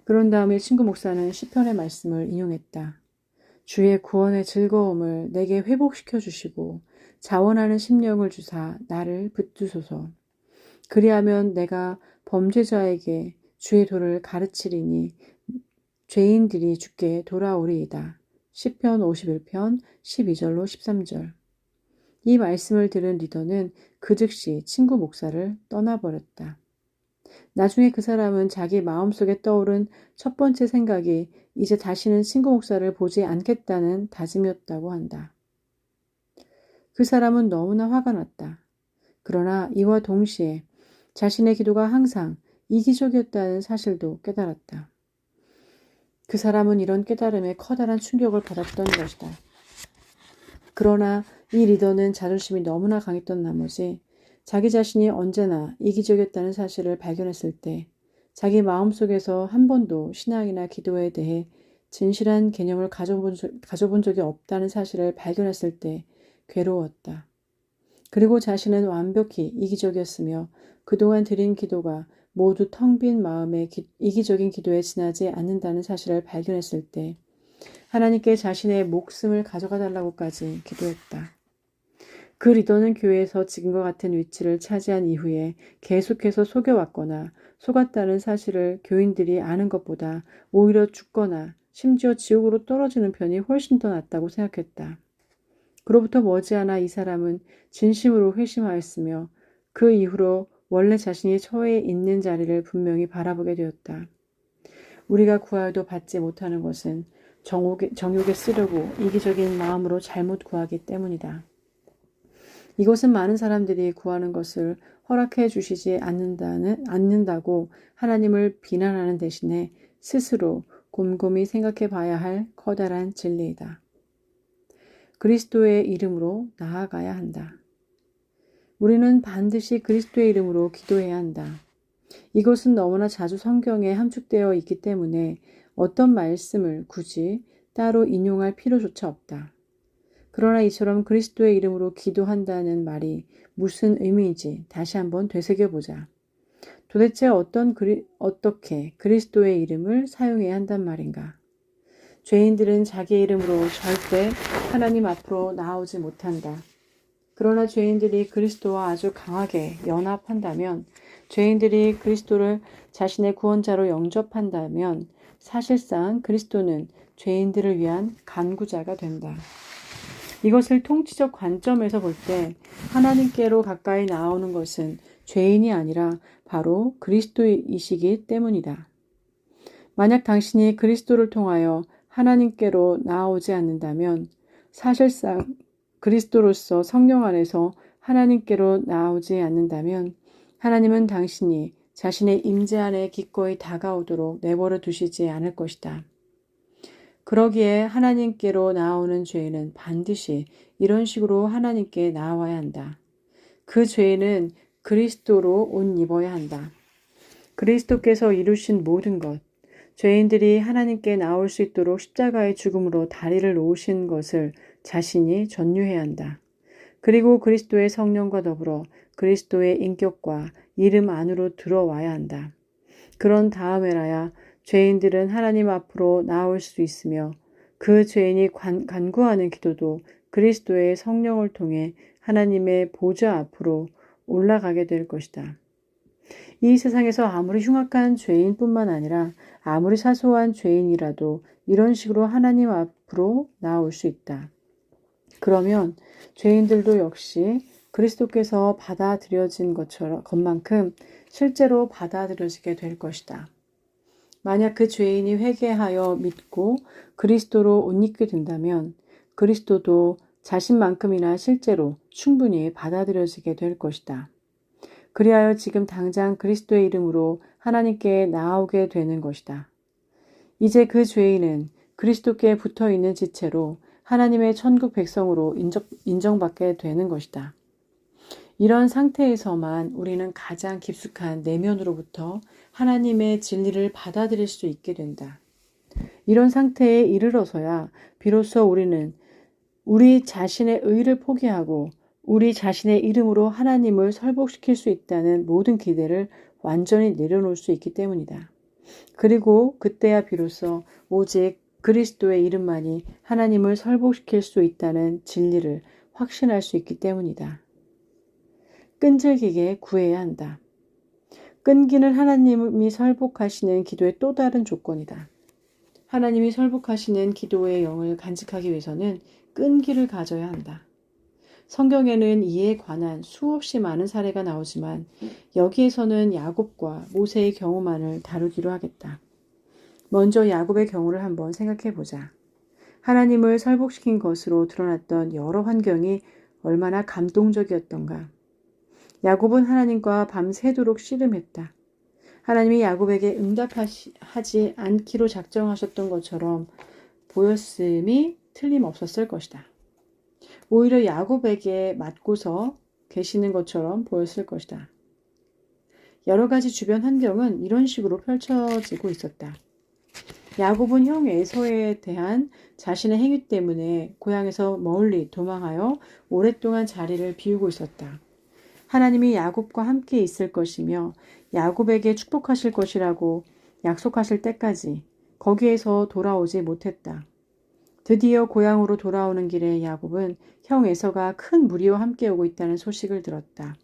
Speaker 1: 그런 다음에 친구 목사는 시편의 말씀을 인용했다. 주의 구원의 즐거움을 내게 회복시켜 주시고 자원하는 심령을 주사 나를 붙드소서. 그리하면 내가 범죄자에게 주의 도를 가르치리니 죄인들이 주께 돌아오리이다. 시편 51편 12절로 13절. 이 말씀을 들은 리더는 그 즉시 친구 목사를 떠나버렸다. 나중에 그 사람은 자기 마음속에 떠오른 첫 번째 생각이 이제 다시는 친구 목사를 보지 않겠다는 다짐이었다고 한다. 그 사람은 너무나 화가 났다. 그러나 이와 동시에 자신의 기도가 항상 이기적이었다는 사실도 깨달았다. 그 사람은 이런 깨달음에 커다란 충격을 받았던 것이다. 그러나 이 리더는 자존심이 너무나 강했던 나머지 자기 자신이 언제나 이기적이었다는 사실을 발견했을 때 자기 마음속에서 한 번도 신앙이나 기도에 대해 진실한 개념을 가져본 적이 없다는 사실을 발견했을 때 괴로웠다. 그리고 자신은 완벽히 이기적이었으며 그동안 드린 기도가 모두 텅 빈 마음의 이기적인 기도에 지나지 않는다는 사실을 발견했을 때 하나님께 자신의 목숨을 가져가 달라고까지 기도했다. 그 리더는 교회에서 지금과 같은 위치를 차지한 이후에 계속해서 속여왔거나 속았다는 사실을 교인들이 아는 것보다 오히려 죽거나 심지어 지옥으로 떨어지는 편이 훨씬 더 낫다고 생각했다. 그로부터 머지않아 이 사람은 진심으로 회심하였으며 그 이후로 원래 자신이 처해 있는 자리를 분명히 바라보게 되었다. 우리가 구하여도 받지 못하는 것은 정욕에 쓰려고 이기적인 마음으로 잘못 구하기 때문이다. 이것은 많은 사람들이 구하는 것을 허락해 주시지 않는다고 하나님을 비난하는 대신에 스스로 곰곰이 생각해 봐야 할 커다란 진리이다. 그리스도의 이름으로 나아가야 한다. 우리는 반드시 그리스도의 이름으로 기도해야 한다. 이것은 너무나 자주 성경에 함축되어 있기 때문에 어떤 말씀을 굳이 따로 인용할 필요조차 없다. 그러나 이처럼 그리스도의 이름으로 기도한다는 말이 무슨 의미인지 다시 한번 되새겨보자. 도대체 어떻게 그리스도의 이름을 사용해야 한단 말인가? 죄인들은 자기 이름으로 절대 하나님 앞으로 나오지 못한다. 그러나 죄인들이 그리스도와 아주 강하게 연합한다면, 죄인들이 그리스도를 자신의 구원자로 영접한다면 사실상 그리스도는 죄인들을 위한 간구자가 된다. 이것을 통치적 관점에서 볼 때 하나님께로 가까이 나오는 것은 죄인이 아니라 바로 그리스도이시기 때문이다. 만약 당신이 그리스도를 통하여 하나님께로 나아오지 않는다면 사실상 그리스도로서 성령 안에서 하나님께로 나아오지 않는다면 하나님은 당신이 자신의 임재 안에 기꺼이 다가오도록 내버려 두시지 않을 것이다. 그러기에 하나님께로 나아오는 죄인은 반드시 이런 식으로 하나님께 나아와야 한다. 그 죄인은 그리스도로 옷 입어야 한다. 그리스도께서 이루신 모든 것, 죄인들이 하나님께 나올 수 있도록 십자가의 죽음으로 다리를 놓으신 것을 자신이 전유해야 한다. 그리고 그리스도의 성령과 더불어 그리스도의 인격과 이름 안으로 들어와야 한다. 그런 다음에라야 죄인들은 하나님 앞으로 나올 수 있으며 그 죄인이 간구하는 기도도 그리스도의 성령을 통해 하나님의 보좌 앞으로 올라가게 될 것이다. 이 세상에서 아무리 흉악한 죄인뿐만 아니라 아무리 사소한 죄인이라도 이런 식으로 하나님 앞으로 나올 수 있다. 그러면 죄인들도 역시 그리스도께서 받아들여진 것만큼 실제로 받아들여지게 될 것이다. 만약 그 죄인이 회개하여 믿고 그리스도로 옷 입게 된다면 그리스도도 자신만큼이나 실제로 충분히 받아들여지게 될 것이다. 그리하여 지금 당장 그리스도의 이름으로 하나님께 나아오게 되는 것이다. 이제 그 죄인은 그리스도께 붙어있는 지체로 하나님의 천국 백성으로 인정받게 되는 것이다. 이런 상태에서만 우리는 가장 깊숙한 내면으로부터 하나님의 진리를 받아들일 수 있게 된다. 이런 상태에 이르러서야 비로소 우리는 우리 자신의 의를 포기하고 우리 자신의 이름으로 하나님을 설복시킬 수 있다는 모든 기대를 완전히 내려놓을 수 있기 때문이다. 그리고 그때야 비로소 오직 그리스도의 이름만이 하나님을 설복시킬 수 있다는 진리를 확신할 수 있기 때문이다. 끈질기게 구해야 한다. 끈기는 하나님이 설복하시는 기도의 또 다른 조건이다. 하나님이 설복하시는 기도의 영을 간직하기 위해서는 끈기를 가져야 한다. 성경에는 이에 관한 수없이 많은 사례가 나오지만 여기에서는 야곱과 모세의 경우만을 다루기로 하겠다. 먼저 야곱의 경우를 한번 생각해 보자. 하나님을 설복시킨 것으로 드러났던 여러 환경이 얼마나 감동적이었던가. 야곱은 하나님과 밤새도록 씨름했다. 하나님이 야곱에게 응답하지 않기로 작정하셨던 것처럼 보였음이 틀림없었을 것이다. 오히려 야곱에게 맞고서 계시는 것처럼 보였을 것이다. 여러 가지 주변 환경은 이런 식으로 펼쳐지고 있었다. 야곱은 형 에서에 대한 자신의 행위 때문에 고향에서 멀리 도망하여 오랫동안 자리를 비우고 있었다. 하나님이 야곱과 함께 있을 것이며 야곱에게 축복하실 것이라고 약속하실 때까지 거기에서 돌아오지 못했다. 드디어 고향으로 돌아오는 길에 야곱은 형 에서가 큰 무리와 함께 오고 있다는 소식을 들었다.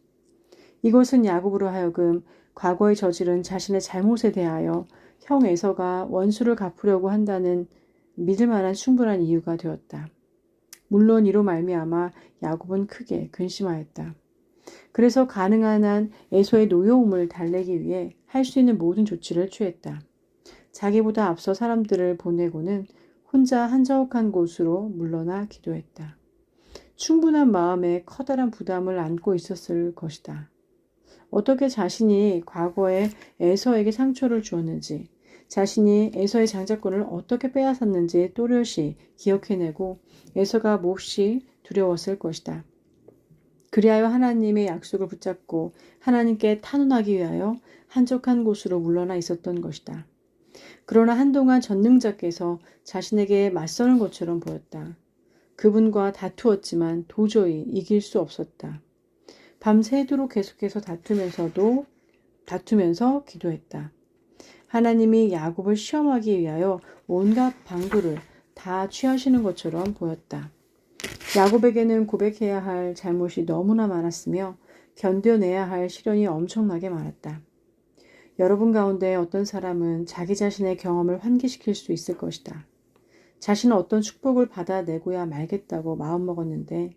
Speaker 1: 이것은 야곱으로 하여금 과거에 저지른 자신의 잘못에 대하여 형 에서가 원수를 갚으려고 한다는 믿을 만한 충분한 이유가 되었다. 물론 이로 말미암아 야곱은 크게 근심하였다. 그래서 가능한 한 에서의 노여움을 달래기 위해 할 수 있는 모든 조치를 취했다. 자기보다 앞서 사람들을 보내고는 혼자 한적한 곳으로 물러나 기도했다. 충분한 마음에 커다란 부담을 안고 있었을 것이다. 어떻게 자신이 과거에 에서에게 상처를 주었는지, 자신이 에서의 장자권을 어떻게 빼앗았는지 또렷이 기억해내고 에서가 몹시 두려웠을 것이다. 그리하여 하나님의 약속을 붙잡고 하나님께 탄원하기 위하여 한적한 곳으로 물러나 있었던 것이다. 그러나 한동안 전능자께서 자신에게 맞서는 것처럼 보였다. 그분과 다투었지만 도저히 이길 수 없었다. 밤새도록 계속해서 다투면서 기도했다. 하나님이 야곱을 시험하기 위하여 온갖 방도를 다 취하시는 것처럼 보였다. 야곱에게는 고백해야 할 잘못이 너무나 많았으며 견뎌내야 할 시련이 엄청나게 많았다. 여러분 가운데 어떤 사람은 자기 자신의 경험을 환기시킬 수 있을 것이다. 자신은 어떤 축복을 받아내고야 말겠다고 마음먹었는데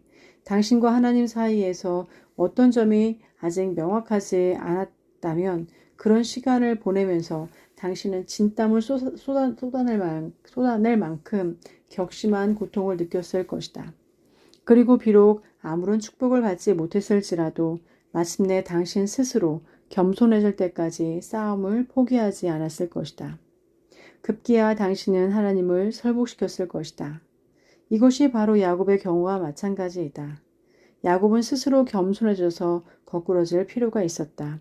Speaker 1: 당신과 하나님 사이에서 어떤 점이 아직 명확하지 않았다면 그런 시간을 보내면서 당신은 진땀을 쏟아낼 만큼 격심한 고통을 느꼈을 것이다. 그리고 비록 아무런 축복을 받지 못했을지라도 마침내 당신 스스로 겸손해질 때까지 싸움을 포기하지 않았을 것이다. 급기야 당신은 하나님을 설복시켰을 것이다. 이것이 바로 야곱의 경우와 마찬가지이다. 야곱은 스스로 겸손해져서 거꾸러질 필요가 있었다.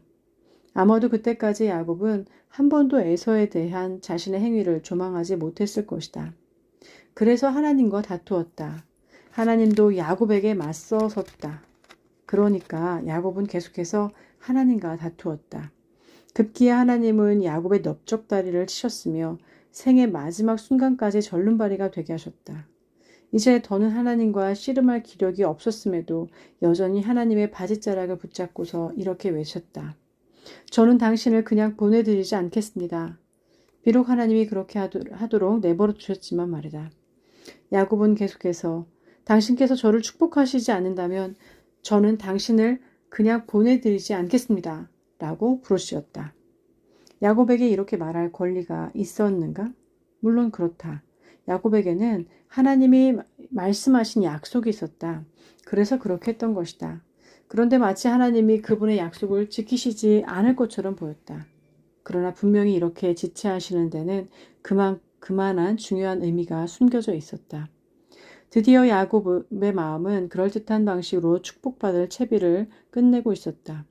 Speaker 1: 아마도 그때까지 야곱은 한 번도 에서에 대한 자신의 행위를 조망하지 못했을 것이다. 그래서 하나님과 다투었다. 하나님도 야곱에게 맞서섰다. 그러니까 야곱은 계속해서 하나님과 다투었다. 급기야 하나님은 야곱의 넓적다리를 치셨으며 생의 마지막 순간까지 절름발이가 되게 하셨다. 이제 더는 하나님과 씨름할 기력이 없었음에도 여전히 하나님의 바지자락을 붙잡고서 이렇게 외쳤다. 저는 당신을 그냥 보내드리지 않겠습니다. 비록 하나님이 그렇게 하도록 내버려 두셨지만 말이다. 야곱은 계속해서 당신께서 저를 축복하시지 않는다면 저는 당신을 그냥 보내드리지 않겠습니다. 라고 부르짖었다. 야곱에게 이렇게 말할 권리가 있었는가? 물론 그렇다. 야곱에게는 하나님이 말씀하신 약속이 있었다. 그래서 그렇게 했던 것이다. 그런데 마치 하나님이 그분의 약속을 지키시지 않을 것처럼 보였다. 그러나 분명히 이렇게 지체하시는 데는 그만한 중요한 의미가 숨겨져 있었다. 드디어 야곱의 마음은 그럴듯한 방식으로 축복받을 채비를 끝내고 있었다.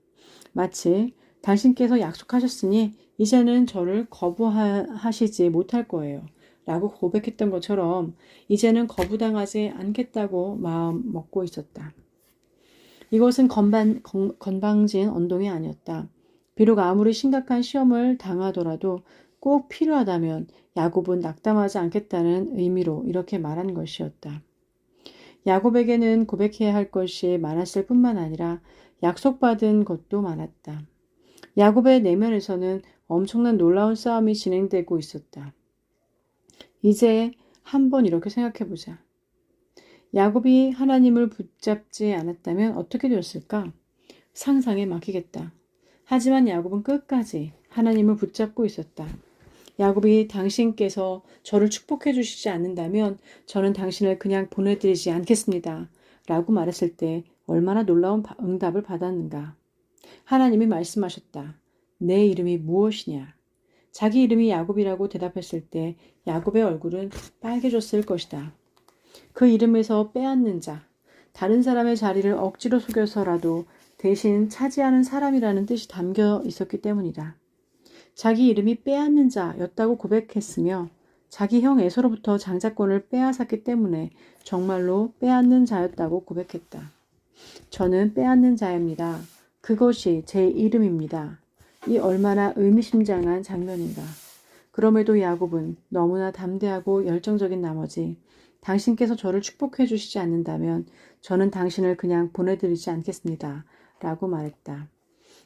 Speaker 1: 마치 당신께서 약속하셨으니 이제는 저를 거부하시지 못할 거예요. 라고 고백했던 것처럼 이제는 거부당하지 않겠다고 마음 먹고 있었다. 이것은 건방진 언동이 아니었다. 비록 아무리 심각한 시험을 당하더라도 꼭 필요하다면 야곱은 낙담하지 않겠다는 의미로 이렇게 말한 것이었다. 야곱에게는 고백해야 할 것이 많았을 뿐만 아니라 약속받은 것도 많았다. 야곱의 내면에서는 엄청난 놀라운 싸움이 진행되고 있었다. 이제 한번 이렇게 생각해보자. 야곱이 하나님을 붙잡지 않았다면 어떻게 되었을까? 상상에 막히겠다. 하지만 야곱은 끝까지 하나님을 붙잡고 있었다. 야곱이 당신께서 저를 축복해 주시지 않는다면 저는 당신을 그냥 보내드리지 않겠습니다. 라고 말했을 때 얼마나 놀라운 응답을 받았는가. 하나님이 말씀하셨다. 내 이름이 무엇이냐? 자기 이름이 야곱이라고 대답했을 때 야곱의 얼굴은 빨개졌을 것이다. 그 이름에서 빼앗는 자, 다른 사람의 자리를 억지로 속여서라도 대신 차지하는 사람이라는 뜻이 담겨 있었기 때문이다. 자기 이름이 빼앗는 자였다고 고백했으며 자기 형 에서로부터 장자권을 빼앗았기 때문에 정말로 빼앗는 자였다고 고백했다. 저는 빼앗는 자입니다. 그것이 제 이름입니다. 이 얼마나 의미심장한 장면인가. 그럼에도 야곱은 너무나 담대하고 열정적인 나머지 당신께서 저를 축복해 주시지 않는다면 저는 당신을 그냥 보내드리지 않겠습니다. 라고 말했다.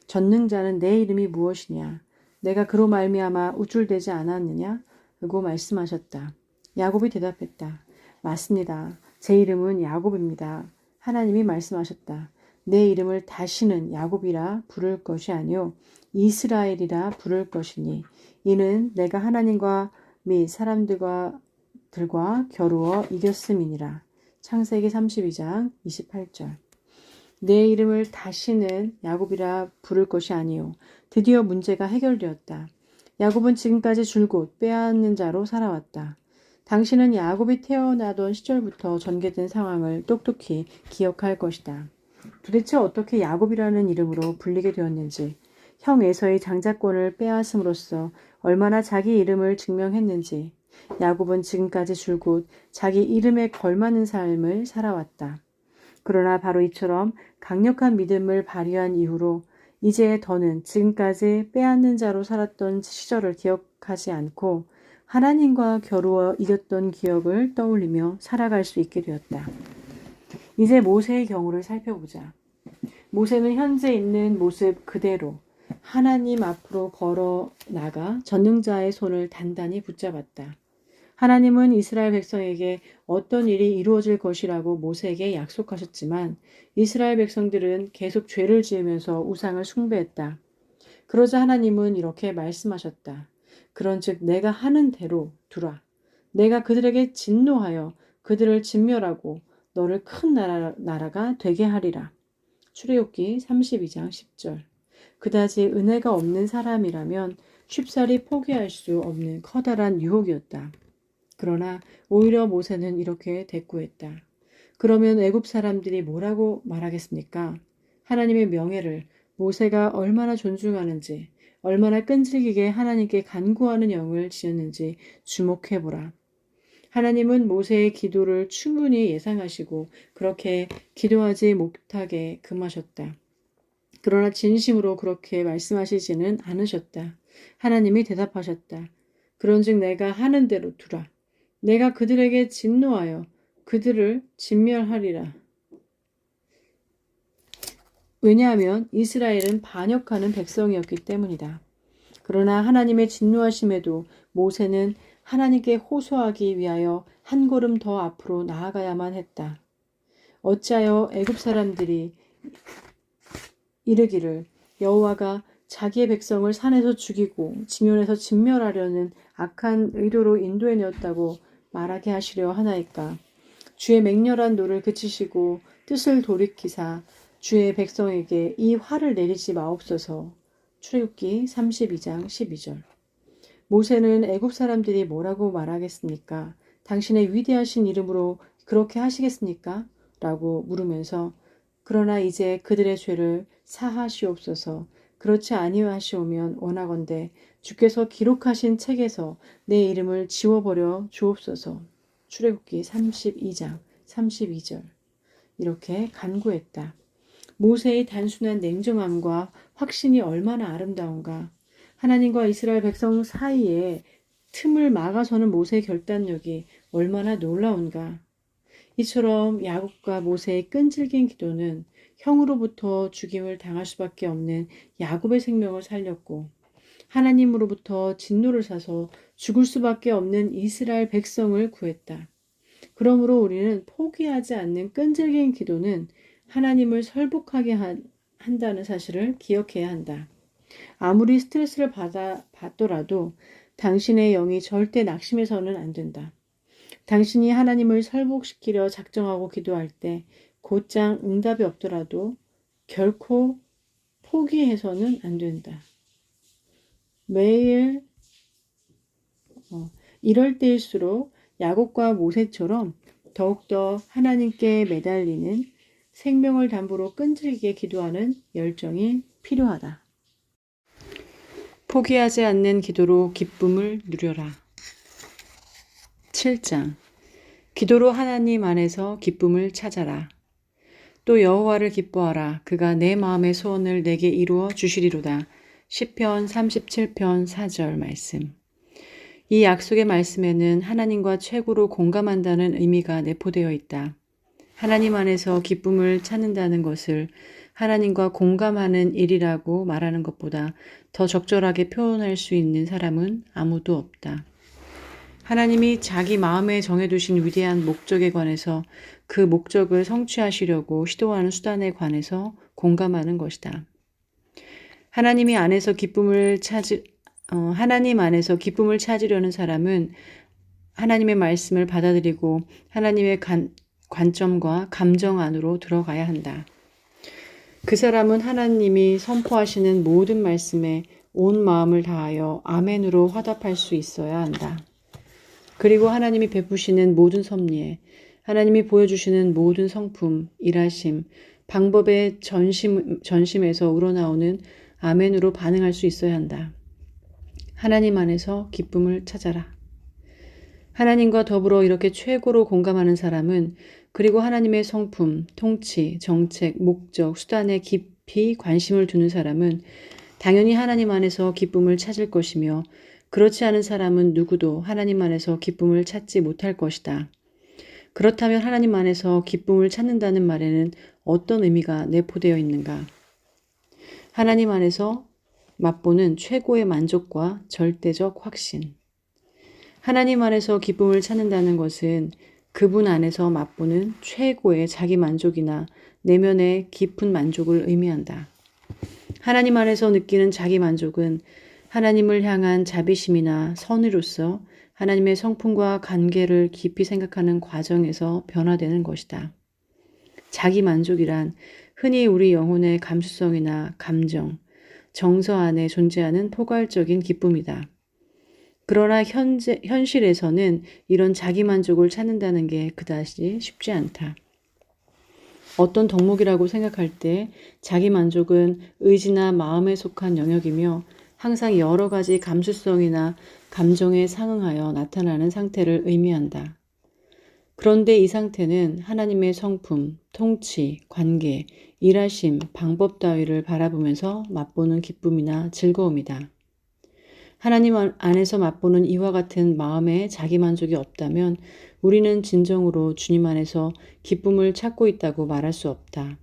Speaker 1: 전능자는 내 이름이 무엇이냐? 내가 그로 말미암아 우쭐대지 않았느냐? 라고 말씀하셨다. 야곱이 대답했다. 맞습니다. 제 이름은 야곱입니다. 하나님이 말씀하셨다. 내 이름을 다시는 야곱이라 부를 것이 아니요 이스라엘이라 부를 것이니 이는 내가 하나님과 및 사람들과 겨루어 이겼음이니라. 창세기 32장 28절. 내 이름을 다시는 야곱이라 부를 것이 아니요. 드디어 문제가 해결되었다. 야곱은 지금까지 줄곧 빼앗는 자로 살아왔다. 당신은 야곱이 태어나던 시절부터 전개된 상황을 똑똑히 기억할 것이다. 도대체 어떻게 야곱이라는 이름으로 불리게 되었는지, 형 에서의 장자권을 빼앗음으로써 얼마나 자기 이름을 증명했는지, 야곱은 지금까지 줄곧 자기 이름에 걸맞는 삶을 살아왔다. 그러나 바로 이처럼 강력한 믿음을 발휘한 이후로 이제 더는 지금까지 빼앗는 자로 살았던 시절을 기억하지 않고 하나님과 겨루어 이겼던 기억을 떠올리며 살아갈 수 있게 되었다. 이제 모세의 경우를 살펴보자. 모세는 현재 있는 모습 그대로 하나님 앞으로 걸어 나가 전능자의 손을 단단히 붙잡았다. 하나님은 이스라엘 백성에게 어떤 일이 이루어질 것이라고 모세에게 약속하셨지만 이스라엘 백성들은 계속 죄를 지으면서 우상을 숭배했다. 그러자 하나님은 이렇게 말씀하셨다. 그런즉 내가 하는 대로 두라. 내가 그들에게 진노하여 그들을 진멸하고 너를 큰 나라가 되게 하리라. 출애굽기 32장 10절. 그다지 은혜가 없는 사람이라면 쉽사리 포기할 수 없는 커다란 유혹이었다. 그러나 오히려 모세는 이렇게 대꾸했다. 그러면 애굽 사람들이 뭐라고 말하겠습니까? 하나님의 명예를 모세가 얼마나 존중하는지, 얼마나 끈질기게 하나님께 간구하는 영을 지었는지 주목해보라. 하나님은 모세의 기도를 충분히 예상하시고 그렇게 기도하지 못하게 금하셨다. 그러나 진심으로 그렇게 말씀하시지는 않으셨다. 하나님이 대답하셨다. 그런즉 내가 하는 대로 두라. 내가 그들에게 진노하여 그들을 진멸하리라. 왜냐하면 이스라엘은 반역하는 백성이었기 때문이다. 그러나 하나님의 진노하심에도 모세는 하나님께 호소하기 위하여 한 걸음 더 앞으로 나아가야만 했다. 어찌하여 애굽 사람들이 이르기를 여호와가 자기의 백성을 산에서 죽이고 지면에서 진멸하려는 악한 의도로 인도해내었다고 말하게 하시려 하나이까? 주의 맹렬한 노를 그치시고 뜻을 돌이키사 주의 백성에게 이 화를 내리지 마옵소서. 출애굽기 32장 12절. 모세는 애굽 사람들이 뭐라고 말하겠습니까? 당신의 위대하신 이름으로 그렇게 하시겠습니까? 라고 물으면서 그러나 이제 그들의 죄를 사하시옵소서. 그렇지 아니하시오면 원하건대 주께서 기록하신 책에서 내 이름을 지워버려 주옵소서. 출애굽기 32장 32절. 이렇게 간구했다. 모세의 단순한 냉정함과 확신이 얼마나 아름다운가. 하나님과 이스라엘 백성 사이에 틈을 막아서는 모세의 결단력이 얼마나 놀라운가. 이처럼 야곱과 모세의 끈질긴 기도는 형으로부터 죽임을 당할 수밖에 없는 야곱의 생명을 살렸고 하나님으로부터 진노를 사서 죽을 수밖에 없는 이스라엘 백성을 구했다. 그러므로 우리는 포기하지 않는 끈질긴 기도는 하나님을 설복하게 한다는 사실을 기억해야 한다. 아무리 스트레스를 받더라도 당신의 영이 절대 낙심해서는 안 된다. 당신이 하나님을 설복시키려 작정하고 기도할 때 곧장 응답이 없더라도 결코 포기해서는 안 된다. 매일 이럴 때일수록 야곱과 모세처럼 더욱더 하나님께 매달리는 생명을 담보로 끈질기게 기도하는 열정이 필요하다. 포기하지 않는 기도로 기쁨을 누려라. 7장. 기도로 하나님 안에서 기쁨을 찾아라. 또 여호와를 기뻐하라. 그가 내 마음의 소원을 내게 이루어 주시리로다. 시편 37편 4절 말씀. 이 약속의 말씀에는 하나님과 최고로 공감한다는 의미가 내포되어 있다. 하나님 안에서 기쁨을 찾는다는 것을 하나님과 공감하는 일이라고 말하는 것보다 더 적절하게 표현할 수 있는 사람은 아무도 없다. 하나님이 자기 마음에 정해두신 위대한 목적에 관해서 그 목적을 성취하시려고 시도하는 수단에 관해서 공감하는 것이다. 하나님 안에서 기쁨을 찾으려는 사람은 하나님의 말씀을 받아들이고 하나님의 관점과 감정 안으로 들어가야 한다. 그 사람은 하나님이 선포하시는 모든 말씀에 온 마음을 다하여 아멘으로 화답할 수 있어야 한다. 그리고 하나님이 베푸시는 모든 섭리에, 하나님이 보여주시는 모든 성품, 일하심, 방법의 전심에서 우러나오는 아멘으로 반응할 수 있어야 한다. 하나님 안에서 기쁨을 찾아라. 하나님과 더불어 이렇게 최고로 공감하는 사람은 그리고 하나님의 성품, 통치, 정책, 목적, 수단에 깊이 관심을 두는 사람은 당연히 하나님 안에서 기쁨을 찾을 것이며 그렇지 않은 사람은 누구도 하나님 안에서 기쁨을 찾지 못할 것이다. 그렇다면 하나님 안에서 기쁨을 찾는다는 말에는 어떤 의미가 내포되어 있는가? 하나님 안에서 맛보는 최고의 만족과 절대적 확신. 하나님 안에서 기쁨을 찾는다는 것은 그분 안에서 맛보는 최고의 자기 만족이나 내면의 깊은 만족을 의미한다. 하나님 안에서 느끼는 자기 만족은 하나님을 향한 자비심이나 선의로서 하나님의 성품과 관계를 깊이 생각하는 과정에서 변화되는 것이다. 자기 만족이란 흔히 우리 영혼의 감수성이나 감정, 정서 안에 존재하는 포괄적인 기쁨이다. 그러나 현실에서는 이런 자기 만족을 찾는다는 게 그다지 쉽지 않다. 어떤 덕목이라고 생각할 때 자기 만족은 의지나 마음에 속한 영역이며 항상 여러 가지 감수성이나 감정에 상응하여 나타나는 상태를 의미한다. 그런데 이 상태는 하나님의 성품, 통치, 관계, 일하심, 방법 따위를 바라보면서 맛보는 기쁨이나 즐거움이다. 하나님 안에서 맛보는 이와 같은 마음의 자기만족이 없다면 우리는 진정으로 주님 안에서 기쁨을 찾고 있다고 말할 수 없다.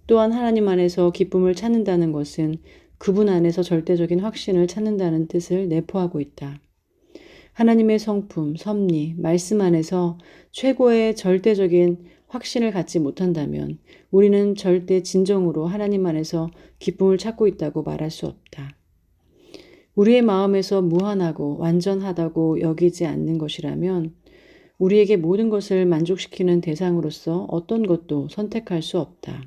Speaker 1: 또한 하나님 안에서 기쁨을 찾는다는 것은 그분 안에서 절대적인 확신을 찾는다는 뜻을 내포하고 있다. 하나님의 성품, 섭리, 말씀 안에서 최고의 절대적인 확신을 갖지 못한다면 우리는 절대 진정으로 하나님 안에서 기쁨을 찾고 있다고 말할 수 없다. 우리의 마음에서 무한하고 완전하다고 여기지 않는 것이라면 우리에게 모든 것을 만족시키는 대상으로서 어떤 것도 선택할 수 없다.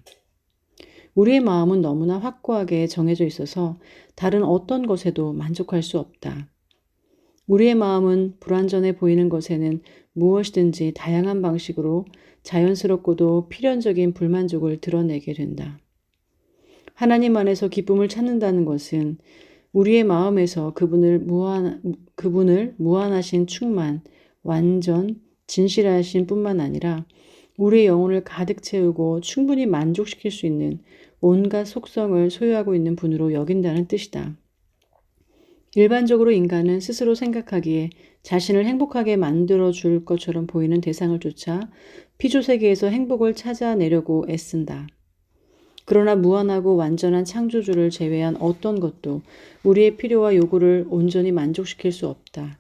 Speaker 1: 우리의 마음은 너무나 확고하게 정해져 있어서 다른 어떤 것에도 만족할 수 없다. 우리의 마음은 불완전해 보이는 것에는 무엇이든지 다양한 방식으로 자연스럽고도 필연적인 불만족을 드러내게 된다. 하나님 안에서 기쁨을 찾는다는 것은 우리의 마음에서 그분을 무한하신 충만, 완전, 진실하신 뿐만 아니라 우리의 영혼을 가득 채우고 충분히 만족시킬 수 있는 온갖 속성을 소유하고 있는 분으로 여긴다는 뜻이다. 일반적으로 인간은 스스로 생각하기에 자신을 행복하게 만들어줄 것처럼 보이는 대상을 쫓아 피조세계에서 행복을 찾아내려고 애쓴다. 그러나 무한하고 완전한 창조주를 제외한 어떤 것도 우리의 필요와 요구를 온전히 만족시킬 수 없다.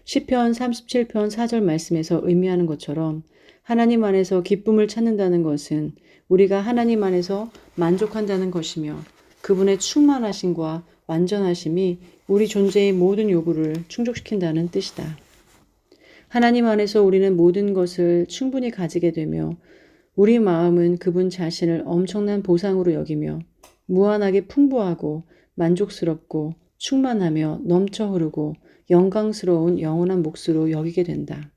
Speaker 1: 시편 37편 4절 말씀에서 의미하는 것처럼 하나님 안에서 기쁨을 찾는다는 것은 우리가 하나님 안에서 만족한다는 것이며 그분의 충만하심과 완전하심이 우리 존재의 모든 요구를 충족시킨다는 뜻이다. 하나님 안에서 우리는 모든 것을 충분히 가지게 되며 우리 마음은 그분 자신을 엄청난 보상으로 여기며 무한하게 풍부하고 만족스럽고 충만하며 넘쳐 흐르고 영광스러운 영원한 몫으로 여기게 된다.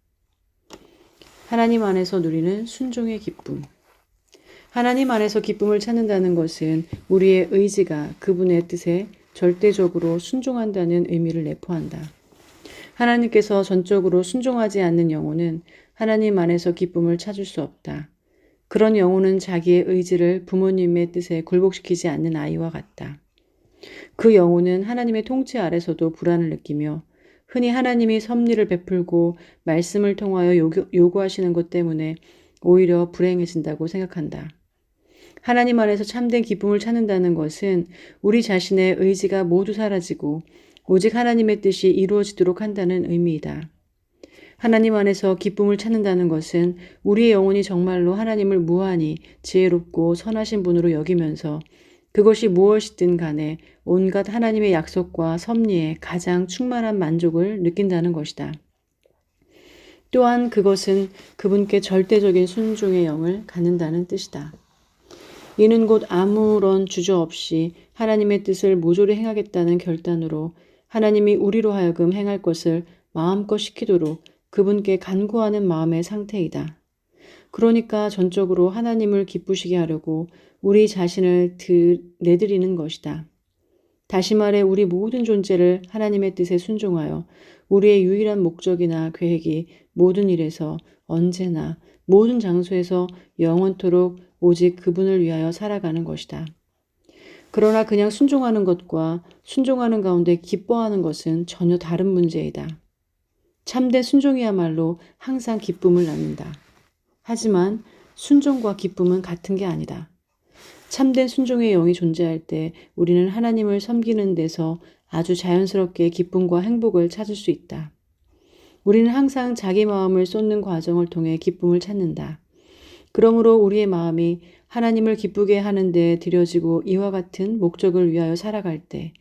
Speaker 1: 하나님 안에서 누리는 순종의 기쁨. 하나님 안에서 기쁨을 찾는다는 것은 우리의 의지가 그분의 뜻에 절대적으로 순종한다는 의미를 내포한다. 하나님께서 전적으로 순종하지 않는 영혼은 하나님 안에서 기쁨을 찾을 수 없다. 그런 영혼은 자기의 의지를 부모님의 뜻에 굴복시키지 않는 아이와 같다. 그 영혼은 하나님의 통치 아래서도 불안을 느끼며 흔히 하나님이 섭리를 베풀고 말씀을 통하여 요구하시는 것 때문에 오히려 불행해진다고 생각한다. 하나님 안에서 참된 기쁨을 찾는다는 것은 우리 자신의 의지가 모두 사라지고 오직 하나님의 뜻이 이루어지도록 한다는 의미이다. 하나님 안에서 기쁨을 찾는다는 것은 우리의 영혼이 정말로 하나님을 무한히 지혜롭고 선하신 분으로 여기면서 그것이 무엇이든 간에 온갖 하나님의 약속과 섭리에 가장 충만한 만족을 느낀다는 것이다. 또한 그것은 그분께 절대적인 순종의 영을 갖는다는 뜻이다. 이는 곧 아무런 주저 없이 하나님의 뜻을 모조리 행하겠다는 결단으로 하나님이 우리로 하여금 행할 것을 마음껏 시키도록 그분께 간구하는 마음의 상태이다. 그러니까 전적으로 하나님을 기쁘시게 하려고 우리 자신을 내드리는 것이다. 다시 말해 우리 모든 존재를 하나님의 뜻에 순종하여 우리의 유일한 목적이나 계획이 모든 일에서 언제나 모든 장소에서 영원토록 오직 그분을 위하여 살아가는 것이다. 그러나 그냥 순종하는 것과 순종하는 가운데 기뻐하는 것은 전혀 다른 문제이다. 참된 순종이야말로 항상 기쁨을 낳는다. 하지만 순종과 기쁨은 같은 게 아니다. 참된 순종의 영이 존재할 때 우리는 하나님을 섬기는 데서 아주 자연스럽게 기쁨과 행복을 찾을 수 있다. 우리는 항상 자기 마음을 쏟는 과정을 통해 기쁨을 찾는다. 그러므로 우리의 마음이 하나님을 기쁘게 하는 데 들여지고 이와 같은 목적을 위하여 살아갈 때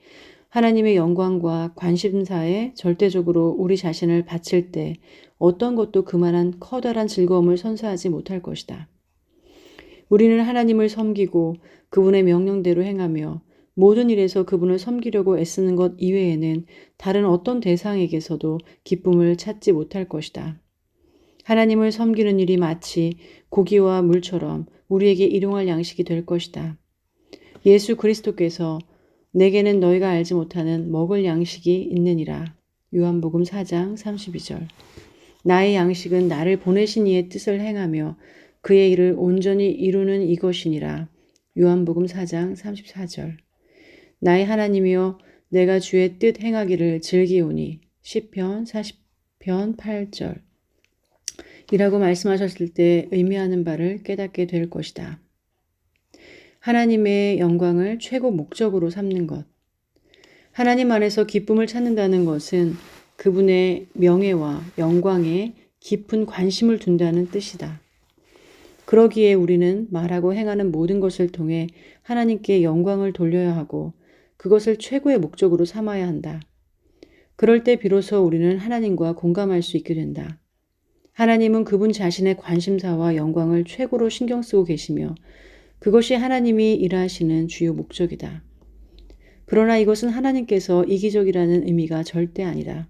Speaker 1: 하나님의 영광과 관심사에 절대적으로 우리 자신을 바칠 때 어떤 것도 그만한 커다란 즐거움을 선사하지 못할 것이다. 우리는 하나님을 섬기고 그분의 명령대로 행하며 모든 일에서 그분을 섬기려고 애쓰는 것 이외에는 다른 어떤 대상에게서도 기쁨을 찾지 못할 것이다. 하나님을 섬기는 일이 마치 고기와 물처럼 우리에게 일용할 양식이 될 것이다. 예수 그리스도께서 내게는 너희가 알지 못하는 먹을 양식이 있느니라. 요한복음 4장 32절. 나의 양식은 나를 보내신 이의 뜻을 행하며 그의 일을 온전히 이루는 이것이니라. 요한복음 4장 34절. 나의 하나님이여 내가 주의 뜻 행하기를 즐기오니. 시편 40편 8절. 이라고 말씀하셨을 때 의미하는 바를 깨닫게 될 것이다. 하나님의 영광을 최고 목적으로 삼는 것. 하나님 안에서 기쁨을 찾는다는 것은 그분의 명예와 영광에 깊은 관심을 둔다는 뜻이다. 그러기에 우리는 말하고 행하는 모든 것을 통해 하나님께 영광을 돌려야 하고 그것을 최고의 목적으로 삼아야 한다. 그럴 때 비로소 우리는 하나님과 공감할 수 있게 된다. 하나님은 그분 자신의 관심사와 영광을 최고로 신경 쓰고 계시며 그것이 하나님이 일하시는 주요 목적이다. 그러나 이것은 하나님께서 이기적이라는 의미가 절대 아니다.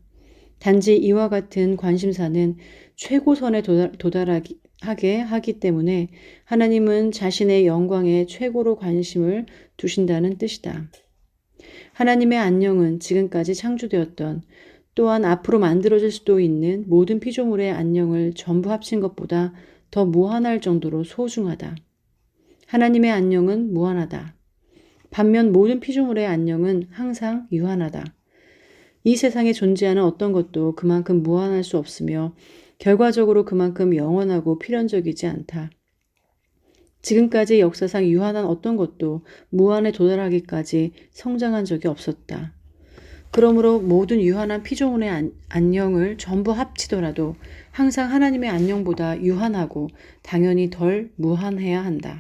Speaker 1: 단지 이와 같은 관심사는 최고선에 도달하게 하기 때문에 하나님은 자신의 영광에 최고로 관심을 두신다는 뜻이다. 하나님의 안녕은 지금까지 창조되었던 또한 앞으로 만들어질 수도 있는 모든 피조물의 안녕을 전부 합친 것보다 더 무한할 정도로 소중하다. 하나님의 안녕은 무한하다. 반면 모든 피조물의 안녕은 항상 유한하다. 이 세상에 존재하는 어떤 것도 그만큼 무한할 수 없으며 결과적으로 그만큼 영원하고 필연적이지 않다. 지금까지 역사상 유한한 어떤 것도 무한에 도달하기까지 성장한 적이 없었다. 그러므로 모든 유한한 피조물의 안녕을 전부 합치더라도 항상 하나님의 안녕보다 유한하고 당연히 덜 무한해야 한다.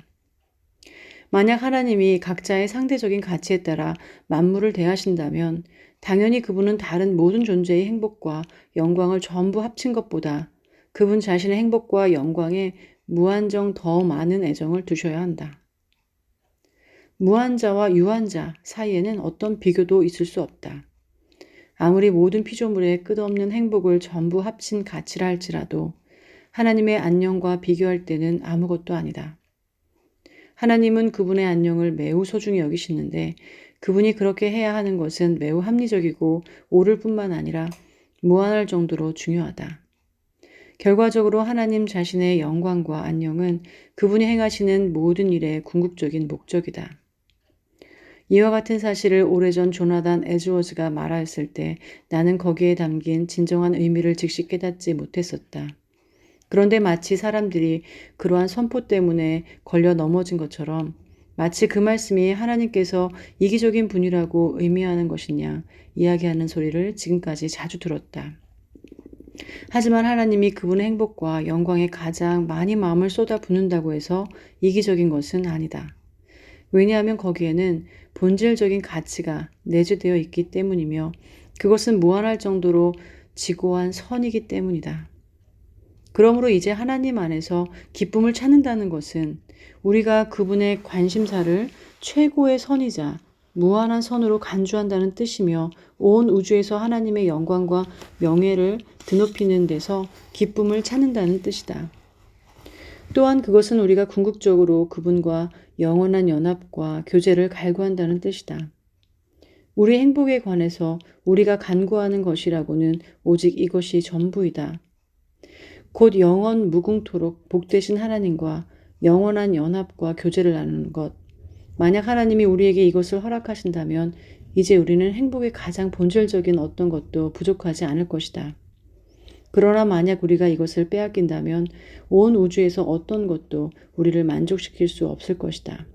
Speaker 1: 만약 하나님이 각자의 상대적인 가치에 따라 만물을 대하신다면 당연히 그분은 다른 모든 존재의 행복과 영광을 전부 합친 것보다 그분 자신의 행복과 영광에 무한정 더 많은 애정을 두셔야 한다. 무한자와 유한자 사이에는 어떤 비교도 있을 수 없다. 아무리 모든 피조물의 끝없는 행복을 전부 합친 가치라 할지라도 하나님의 안녕과 비교할 때는 아무것도 아니다. 하나님은 그분의 안녕을 매우 소중히 여기시는데 그분이 그렇게 해야 하는 것은 매우 합리적이고 옳을 뿐만 아니라 무한할 정도로 중요하다. 결과적으로 하나님 자신의 영광과 안녕은 그분이 행하시는 모든 일의 궁극적인 목적이다. 이와 같은 사실을 오래전 조나단 에즈워즈가 말하였을 때 나는 거기에 담긴 진정한 의미를 즉시 깨닫지 못했었다. 그런데 마치 사람들이 그러한 선포 때문에 걸려 넘어진 것처럼 마치 그 말씀이 하나님께서 이기적인 분이라고 의미하는 것이냐 이야기하는 소리를 지금까지 자주 들었다. 하지만 하나님이 그분의 행복과 영광에 가장 많이 마음을 쏟아붓는다고 해서 이기적인 것은 아니다. 왜냐하면 거기에는 본질적인 가치가 내재되어 있기 때문이며 그것은 무한할 정도로 지고한 선이기 때문이다. 그러므로 이제 하나님 안에서 기쁨을 찾는다는 것은 우리가 그분의 관심사를 최고의 선이자 무한한 선으로 간주한다는 뜻이며 온 우주에서 하나님의 영광과 명예를 드높이는 데서 기쁨을 찾는다는 뜻이다. 또한 그것은 우리가 궁극적으로 그분과 영원한 연합과 교제를 갈구한다는 뜻이다. 우리 행복에 관해서 우리가 간구하는 것이라고는 오직 이것이 전부이다. 곧 영원 무궁토록 복되신 하나님과 영원한 연합과 교제를 나누는 것. 만약 하나님이 우리에게 이것을 허락하신다면 이제 우리는 행복의 가장 본질적인 어떤 것도 부족하지 않을 것이다. 그러나 만약 우리가 이것을 빼앗긴다면 온 우주에서 어떤 것도 우리를 만족시킬 수 없을 것이다.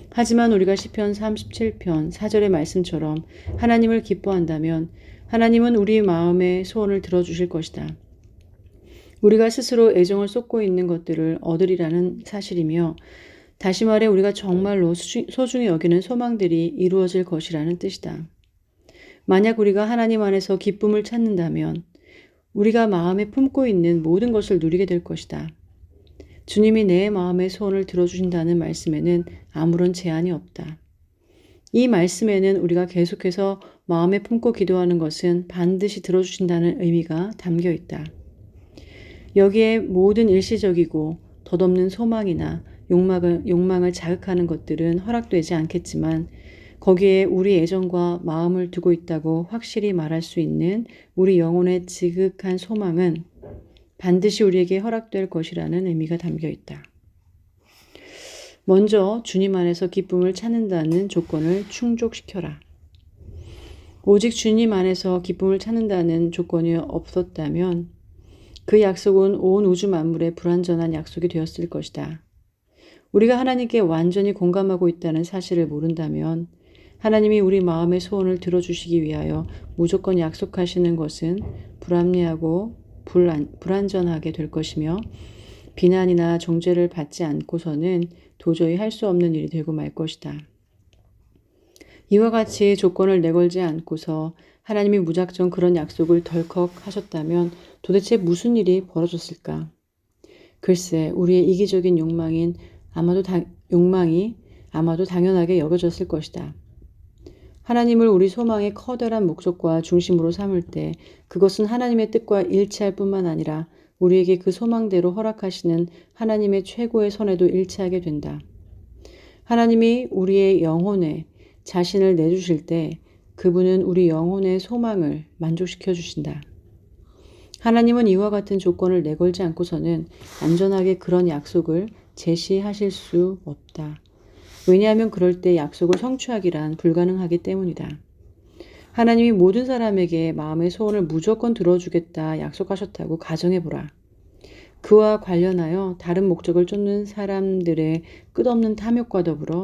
Speaker 1: 하지만 우리가 시편 37편 4절의 말씀처럼 하나님을 기뻐한다면 하나님은 우리 마음의 소원을 들어주실 것이다. 우리가 스스로 애정을 쏟고 있는 것들을 얻으리라는 사실이며 다시 말해 우리가 정말로 소중히 여기는 소망들이 이루어질 것이라는 뜻이다. 만약 우리가 하나님 안에서 기쁨을 찾는다면 우리가 마음에 품고 있는 모든 것을 누리게 될 것이다. 주님이 내 마음의 소원을 들어주신다는 말씀에는 아무런 제한이 없다. 이 말씀에는 우리가 계속해서 마음에 품고 기도하는 것은 반드시 들어주신다는 의미가 담겨 있다. 여기에 모든 일시적이고 덧없는 소망이나 욕망을 자극하는 것들은 허락되지 않겠지만 거기에 우리 애정과 마음을 두고 있다고 확실히 말할 수 있는 우리 영혼의 지극한 소망은 반드시 우리에게 허락될 것이라는 의미가 담겨 있다. 먼저 주님 안에서 기쁨을 찾는다는 조건을 충족시켜라. 오직 주님 안에서 기쁨을 찾는다는 조건이 없었다면 그 약속은 온 우주 만물의 불완전한 약속이 되었을 것이다. 우리가 하나님께 완전히 공감하고 있다는 사실을 모른다면 하나님이 우리 마음의 소원을 들어주시기 위하여 무조건 약속하시는 것은 불합리하고 불완전하게 될 것이며 비난이나 정죄를 받지 않고서는 도저히 할 수 없는 일이 되고 말 것이다. 이와 같이 조건을 내걸지 않고서 하나님이 무작정 그런 약속을 덜컥 하셨다면 도대체 무슨 일이 벌어졌을까? 글쎄, 우리의 이기적인 욕망이 아마도 당연하게 여겨졌을 것이다. 하나님을 우리 소망의 커다란 목적과 중심으로 삼을 때 그것은 하나님의 뜻과 일치할 뿐만 아니라 우리에게 그 소망대로 허락하시는 하나님의 최고의 선에도 일치하게 된다. 하나님이 우리의 영혼에 자신을 내주실 때 그분은 우리 영혼의 소망을 만족시켜 주신다. 하나님은 이와 같은 조건을 내걸지 않고서는 안전하게 그런 약속을 제시하실 수 없다. 왜냐하면 그럴 때 약속을 성취하기란 불가능하기 때문이다. 하나님이 모든 사람에게 마음의 소원을 무조건 들어주겠다 약속하셨다고 가정해보라. 그와 관련하여 다른 목적을 쫓는 사람들의 끝없는 탐욕과 더불어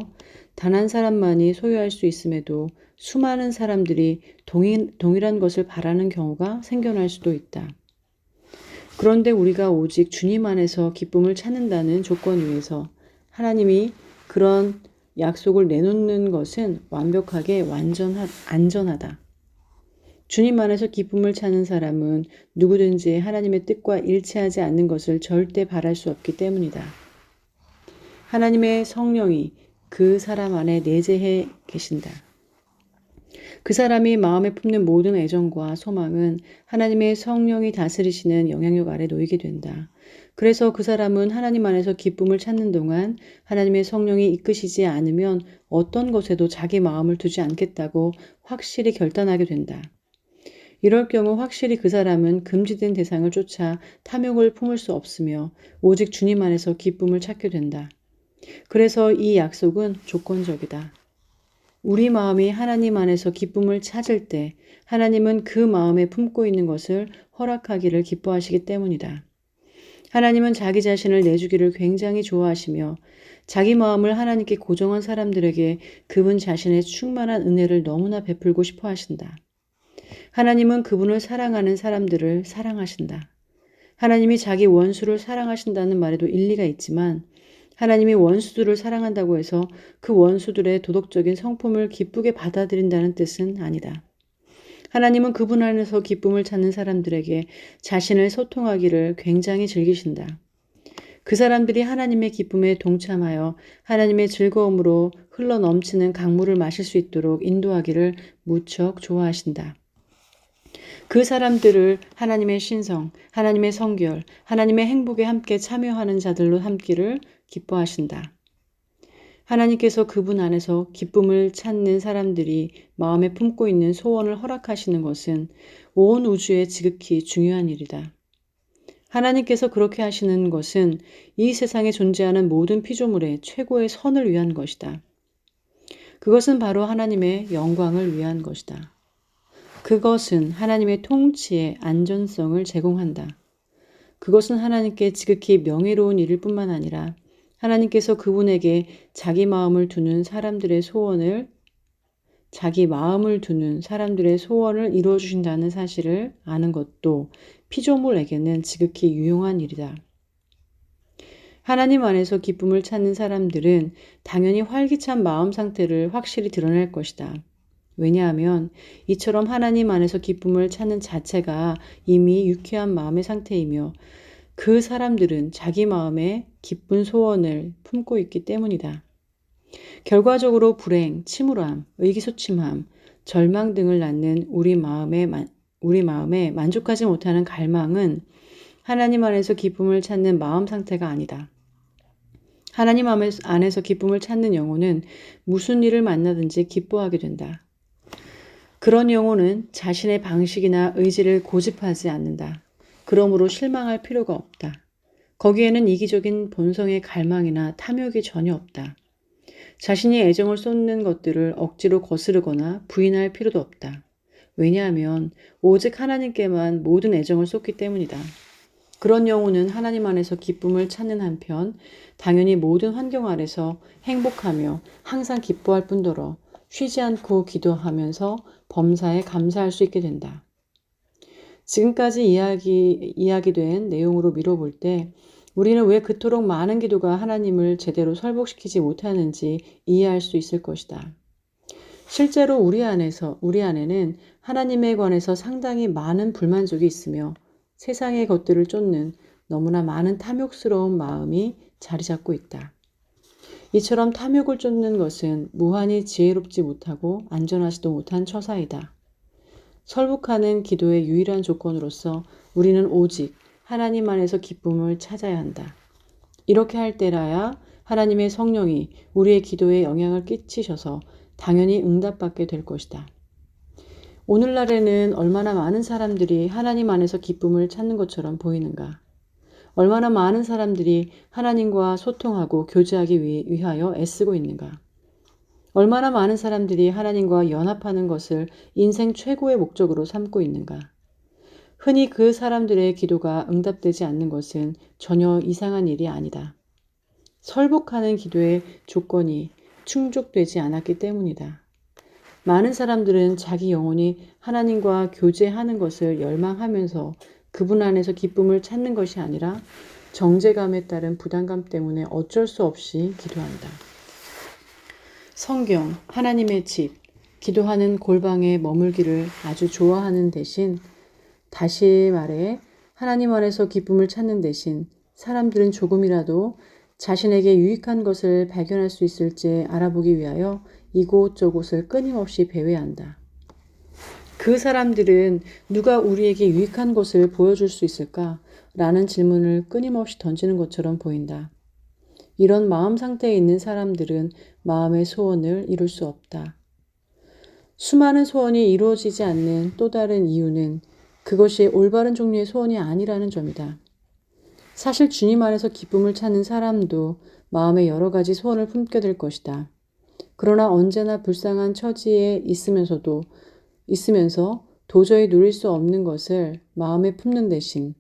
Speaker 1: 단 한 사람만이 소유할 수 있음에도 수많은 사람들이 동일한 것을 바라는 경우가 생겨날 수도 있다. 그런데 우리가 오직 주님 안에서 기쁨을 찾는다는 조건 위에서 하나님이 그런 약속을 내놓는 것은 완벽하게 안전하다. 주님 안에서 기쁨을 찾는 사람은 누구든지 하나님의 뜻과 일치하지 않는 것을 절대 바랄 수 없기 때문이다. 하나님의 성령이 그 사람 안에 내재해 계신다. 그 사람이 마음에 품는 모든 애정과 소망은 하나님의 성령이 다스리시는 영향력 아래 놓이게 된다. 그래서 그 사람은 하나님 안에서 기쁨을 찾는 동안 하나님의 성령이 이끄시지 않으면 어떤 것에도 자기 마음을 두지 않겠다고 확실히 결단하게 된다. 이럴 경우 확실히 그 사람은 금지된 대상을 쫓아 탐욕을 품을 수 없으며 오직 주님 안에서 기쁨을 찾게 된다. 그래서 이 약속은 조건적이다. 우리 마음이 하나님 안에서 기쁨을 찾을 때 하나님은 그 마음에 품고 있는 것을 허락하기를 기뻐하시기 때문이다. 하나님은 자기 자신을 내주기를 굉장히 좋아하시며 자기 마음을 하나님께 고정한 사람들에게 그분 자신의 충만한 은혜를 너무나 베풀고 싶어 하신다. 하나님은 그분을 사랑하는 사람들을 사랑하신다. 하나님이 자기 원수를 사랑하신다는 말에도 일리가 있지만 하나님이 원수들을 사랑한다고 해서 그 원수들의 도덕적인 성품을 기쁘게 받아들인다는 뜻은 아니다. 하나님은 그분 안에서 기쁨을 찾는 사람들에게 자신을 소통하기를 굉장히 즐기신다. 그 사람들이 하나님의 기쁨에 동참하여 하나님의 즐거움으로 흘러 넘치는 강물을 마실 수 있도록 인도하기를 무척 좋아하신다. 그 사람들을 하나님의 신성, 하나님의 성결, 하나님의 행복에 함께 참여하는 자들로 삼기를 기뻐하신다. 하나님께서 그분 안에서 기쁨을 찾는 사람들이 마음에 품고 있는 소원을 허락하시는 것은 온 우주에 지극히 중요한 일이다. 하나님께서 그렇게 하시는 것은 이 세상에 존재하는 모든 피조물의 최고의 선을 위한 것이다. 그것은 바로 하나님의 영광을 위한 것이다. 그것은 하나님의 통치의 안전성을 제공한다. 그것은 하나님께 지극히 명예로운 일일 뿐만 아니라 하나님께서 그분에게 자기 마음을 두는 사람들의 소원을 이루어 주신다는 사실을 아는 것도 피조물에게는 지극히 유용한 일이다. 하나님 안에서 기쁨을 찾는 사람들은 당연히 활기찬 마음 상태를 확실히 드러낼 것이다. 왜냐하면 이처럼 하나님 안에서 기쁨을 찾는 자체가 이미 유쾌한 마음의 상태이며 그 사람들은 자기 마음에 기쁜 소원을 품고 있기 때문이다. 결과적으로 불행, 침울함, 의기소침함, 절망 등을 낳는 우리 마음에 만족하지 못하는 갈망은 하나님 안에서 기쁨을 찾는 마음 상태가 아니다. 하나님 안에서 기쁨을 찾는 영혼은 무슨 일을 만나든지 기뻐하게 된다. 그런 영혼은 자신의 방식이나 의지를 고집하지 않는다. 그러므로 실망할 필요가 없다. 거기에는 이기적인 본성의 갈망이나 탐욕이 전혀 없다. 자신이 애정을 쏟는 것들을 억지로 거스르거나 부인할 필요도 없다. 왜냐하면 오직 하나님께만 모든 애정을 쏟기 때문이다. 그런 영혼은 하나님 안에서 기쁨을 찾는 한편 당연히 모든 환경 아래서 행복하며 항상 기뻐할 뿐더러 쉬지 않고 기도하면서 범사에 감사할 수 있게 된다. 지금까지 이야기된 내용으로 미뤄볼 때 우리는 왜 그토록 많은 기도가 하나님을 제대로 설복시키지 못하는지 이해할 수 있을 것이다. 실제로 우리 안에는 하나님에 관해서 상당히 많은 불만족이 있으며 세상의 것들을 쫓는 너무나 많은 탐욕스러운 마음이 자리 잡고 있다. 이처럼 탐욕을 쫓는 것은 무한히 지혜롭지 못하고 안전하지도 못한 처사이다. 설복하는 기도의 유일한 조건으로서 우리는 오직 하나님 안에서 기쁨을 찾아야 한다. 이렇게 할 때라야 하나님의 성령이 우리의 기도에 영향을 끼치셔서 당연히 응답받게 될 것이다. 오늘날에는 얼마나 많은 사람들이 하나님 안에서 기쁨을 찾는 것처럼 보이는가? 얼마나 많은 사람들이 하나님과 소통하고 교제하기 위하여 애쓰고 있는가? 얼마나 많은 사람들이 하나님과 연합하는 것을 인생 최고의 목적으로 삼고 있는가? 흔히 그 사람들의 기도가 응답되지 않는 것은 전혀 이상한 일이 아니다. 설복하는 기도의 조건이 충족되지 않았기 때문이다. 많은 사람들은 자기 영혼이 하나님과 교제하는 것을 열망하면서 그분 안에서 기쁨을 찾는 것이 아니라 정죄감에 따른 부담감 때문에 어쩔 수 없이 기도한다. 성경, 하나님의 집, 기도하는 골방에 머물기를 아주 좋아하는 대신, 다시 말해 하나님 안에서 기쁨을 찾는 대신 사람들은 조금이라도 자신에게 유익한 것을 발견할 수 있을지 알아보기 위하여 이곳저곳을 끊임없이 배회한다. 그 사람들은 누가 우리에게 유익한 것을 보여줄 수 있을까? 라는 질문을 끊임없이 던지는 것처럼 보인다. 이런 마음 상태에 있는 사람들은 마음의 소원을 이룰 수 없다. 수많은 소원이 이루어지지 않는 또 다른 이유는 그것이 올바른 종류의 소원이 아니라는 점이다. 사실 주님 안에서 기쁨을 찾는 사람도 마음에 여러 가지 소원을 품게 될 것이다. 그러나 언제나 불쌍한 처지에 있으면서 도저히 누릴 수 없는 것을 마음에 품는 대신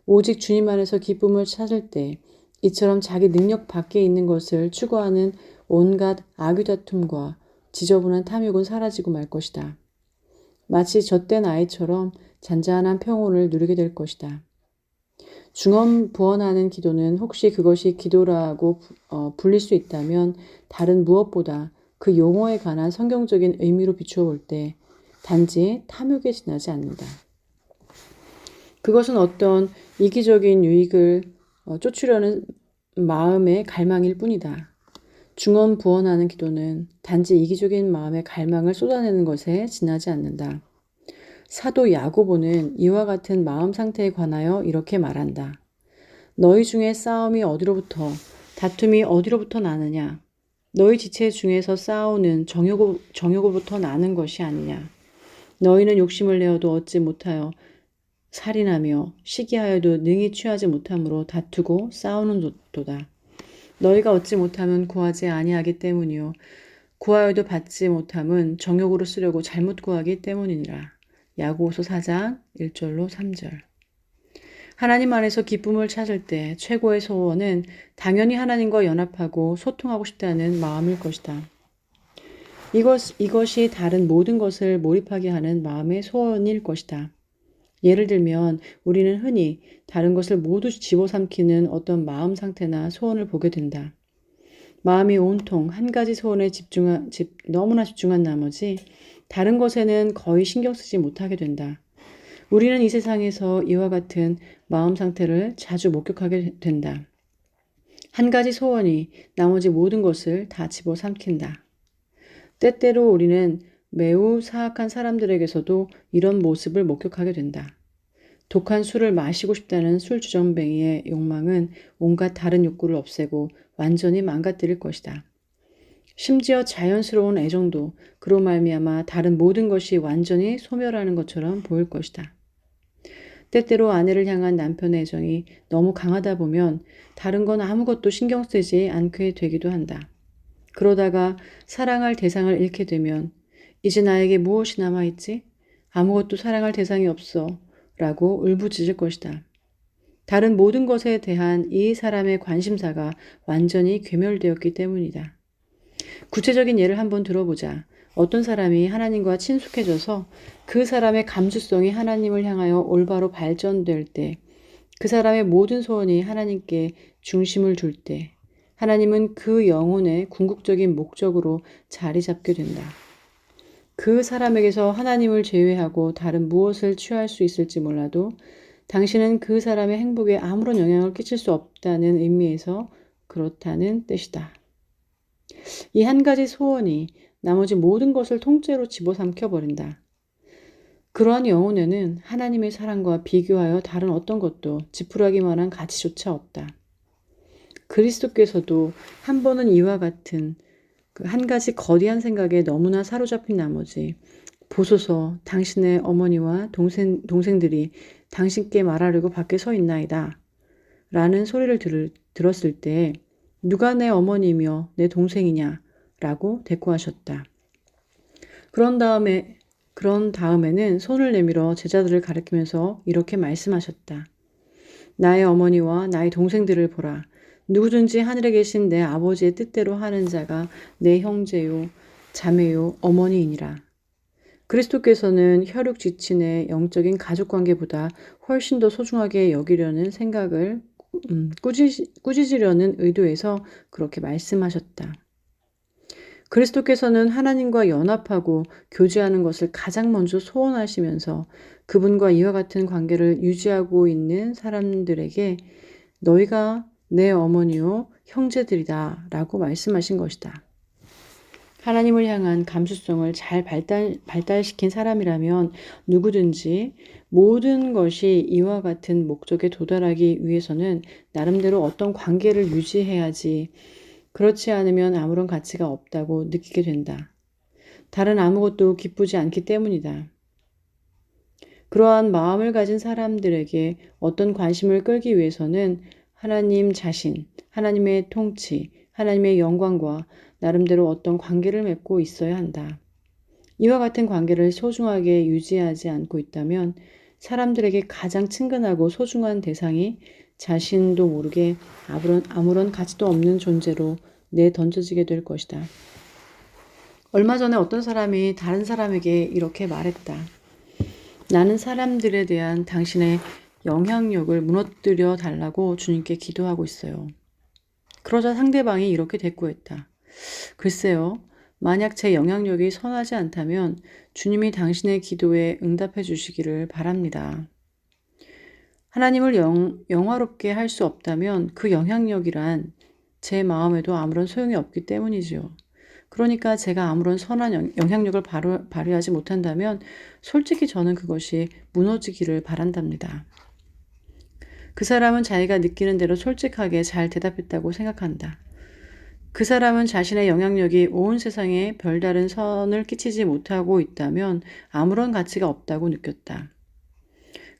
Speaker 1: 오직 주님 안에서 기쁨을 찾을 때 이처럼 자기 능력 밖에 있는 것을 추구하는 온갖 악유다툼과 지저분한 탐욕은 사라지고 말 것이다. 마치 젖된 아이처럼 잔잔한 평온을 누리게 될 것이다. 중언부언하는 기도는 혹시 그것이 기도라고 불릴 수 있다면 다른 무엇보다 그 용어에 관한 성경적인 의미로 비추어 볼 때 단지 탐욕에 지나지 않는다. 그것은 어떤 이기적인 유익을 쫓으려는 마음의 갈망일 뿐이다. 중언부언하는 기도는 단지 이기적인 마음의 갈망을 쏟아내는 것에 지나지 않는다. 사도 야고보는 이와 같은 마음 상태에 관하여 이렇게 말한다. 너희 중에 다툼이 어디로부터 나느냐? 너희 지체 중에서 싸우는 정욕으로부터 나는 것이 아니냐? 너희는 욕심을 내어도 얻지 못하여 살인하며 시기하여도 능히 취하지 못함으로 다투고 싸우는도다. 너희가 얻지 못하면 구하지 아니하기 때문이요 구하여도 받지 못함은 정욕으로 쓰려고 잘못 구하기 때문이니라. 야고보서 4장 1절로 3절. 하나님 안에서 기쁨을 찾을 때 최고의 소원은 당연히 하나님과 연합하고 소통하고 싶다는 마음일 것이다. 이것이 다른 모든 것을 몰입하게 하는 마음의 소원일 것이다. 예를 들면 우리는 흔히 다른 것을 모두 집어삼키는 어떤 마음 상태나 소원을 보게 된다. 마음이 온통 한 가지 소원에 너무나 집중한 나머지 다른 것에는 거의 신경 쓰지 못하게 된다. 우리는 이 세상에서 이와 같은 마음 상태를 자주 목격하게 된다. 한 가지 소원이 나머지 모든 것을 다 집어삼킨다. 때때로 우리는 매우 사악한 사람들에게서도 이런 모습을 목격하게 된다. 독한 술을 마시고 싶다는 술주정뱅이의 욕망은 온갖 다른 욕구를 없애고 완전히 망가뜨릴 것이다. 심지어 자연스러운 애정도 그로 말미암아 다른 모든 것이 완전히 소멸하는 것처럼 보일 것이다. 때때로 아내를 향한 남편의 애정이 너무 강하다 보면 다른 건 아무것도 신경 쓰지 않게 되기도 한다. 그러다가 사랑할 대상을 잃게 되면 이제 나에게 무엇이 남아있지? 아무것도 사랑할 대상이 없어 라고 울부짖을 것이다. 다른 모든 것에 대한 이 사람의 관심사가 완전히 괴멸되었기 때문이다. 구체적인 예를 한번 들어보자. 어떤 사람이 하나님과 친숙해져서 그 사람의 감수성이 하나님을 향하여 올바로 발전될 때, 그 사람의 모든 소원이 하나님께 중심을 둘 때, 하나님은 그 영혼의 궁극적인 목적으로 자리 잡게 된다. 그 사람에게서 하나님을 제외하고 다른 무엇을 취할 수 있을지 몰라도 당신은 그 사람의 행복에 아무런 영향을 끼칠 수 없다는 의미에서 그렇다는 뜻이다. 이 한 가지 소원이 나머지 모든 것을 통째로 집어삼켜버린다. 그러한 영혼에는 하나님의 사랑과 비교하여 다른 어떤 것도 지푸라기만한 가치조차 없다. 그리스도께서도 한 번은 이와 같은 그 한 가지 거대한 생각에 너무나 사로잡힌 나머지 보소서 당신의 어머니와 동생들이 당신께 말하려고 밖에 서 있나이다. 라는 소리를 들었을 때 누가 내 어머니며 내 동생이냐? 라고 대꾸하셨다. 그런 다음에는 손을 내밀어 제자들을 가리키면서 이렇게 말씀하셨다. 나의 어머니와 나의 동생들을 보라. 누구든지 하늘에 계신 내 아버지의 뜻대로 하는 자가 내 형제요, 자매요, 어머니이니라. 그리스도께서는 혈육 지친의 영적인 가족관계보다 훨씬 더 소중하게 여기려는 생각을 꾸짖으려는 의도에서 그렇게 말씀하셨다. 그리스도께서는 하나님과 연합하고 교제하는 것을 가장 먼저 소원하시면서 그분과 이와 같은 관계를 유지하고 있는 사람들에게 너희가 내 어머니요 형제들이다 라고 말씀하신 것이다. 하나님을 향한 감수성을 잘 발달시킨 사람이라면 누구든지 모든 것이 이와 같은 목적에 도달하기 위해서는 나름대로 어떤 관계를 유지해야지 그렇지 않으면 아무런 가치가 없다고 느끼게 된다. 다른 아무것도 기쁘지 않기 때문이다. 그러한 마음을 가진 사람들에게 어떤 관심을 끌기 위해서는 하나님 자신, 하나님의 통치, 하나님의 영광과 나름대로 어떤 관계를 맺고 있어야 한다. 이와 같은 관계를 소중하게 유지하지 않고 있다면 사람들에게 가장 친근하고 소중한 대상이 자신도 모르게 아무런 가치도 없는 존재로 내던져지게 될 것이다. 얼마 전에 어떤 사람이 다른 사람에게 이렇게 말했다. 나는 사람들에 대한 당신의 영향력을 무너뜨려 달라고 주님께 기도하고 있어요. 그러자 상대방이 이렇게 대꾸했다. 글쎄요, 만약 제 영향력이 선하지 않다면 주님이 당신의 기도에 응답해 주시기를 바랍니다. 하나님을 영화롭게 할 수 없다면 그 영향력이란 제 마음에도 아무런 소용이 없기 때문이죠. 그러니까 제가 아무런 선한 영향력을 발휘하지 못한다면 솔직히 저는 그것이 무너지기를 바란답니다. 그 사람은 자기가 느끼는 대로 솔직하게 잘 대답했다고 생각한다. 그 사람은 자신의 영향력이 온 세상에 별다른 선을 끼치지 못하고 있다면 아무런 가치가 없다고 느꼈다.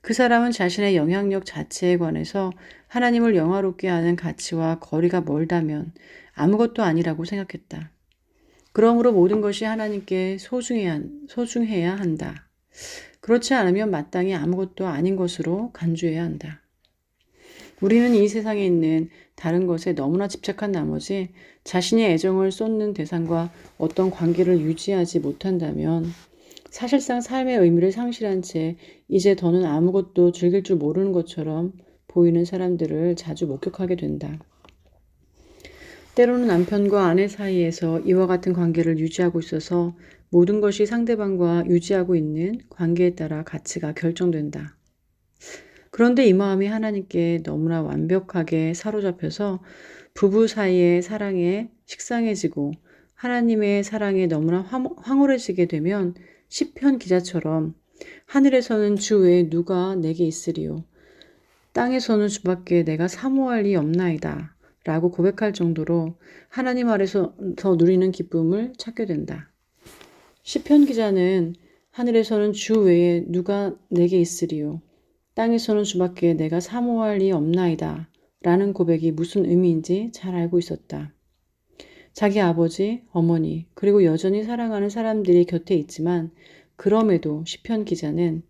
Speaker 1: 그 사람은 자신의 영향력 자체에 관해서 하나님을 영화롭게 하는 가치와 거리가 멀다면 아무것도 아니라고 생각했다. 그러므로 모든 것이 하나님께 소중해야 한다. 그렇지 않으면 마땅히 아무것도 아닌 것으로 간주해야 한다. 우리는 이 세상에 있는 다른 것에 너무나 집착한 나머지 자신의 애정을 쏟는 대상과 어떤 관계를 유지하지 못한다면 사실상 삶의 의미를 상실한 채 이제 더는 아무것도 즐길 줄 모르는 것처럼 보이는 사람들을 자주 목격하게 된다. 때로는 남편과 아내 사이에서 이와 같은 관계를 유지하고 있어서 모든 것이 상대방과 유지하고 있는 관계에 따라 가치가 결정된다. 그런데 이 마음이 하나님께 너무나 완벽하게 사로잡혀서 부부 사이의 사랑에 식상해지고 하나님의 사랑에 너무나 황홀해지게 되면 시편 기자처럼 하늘에서는 주 외에 누가 내게 있으리요. 땅에서는 주밖에 내가 사모할 리 없나이다. 라고 고백할 정도로 하나님 아래서 누리는 기쁨을 찾게 된다. 시편 기자는 하늘에서는 주 외에 누가 내게 있으리요. 땅에서는 주밖에 내가 사모할 리 없나이다. 라는 고백이 무슨 의미인지 잘 알고 있었다. 자기 아버지, 어머니, 그리고 여전히 사랑하는 사람들이 곁에 있지만 그럼에도 시편 기자는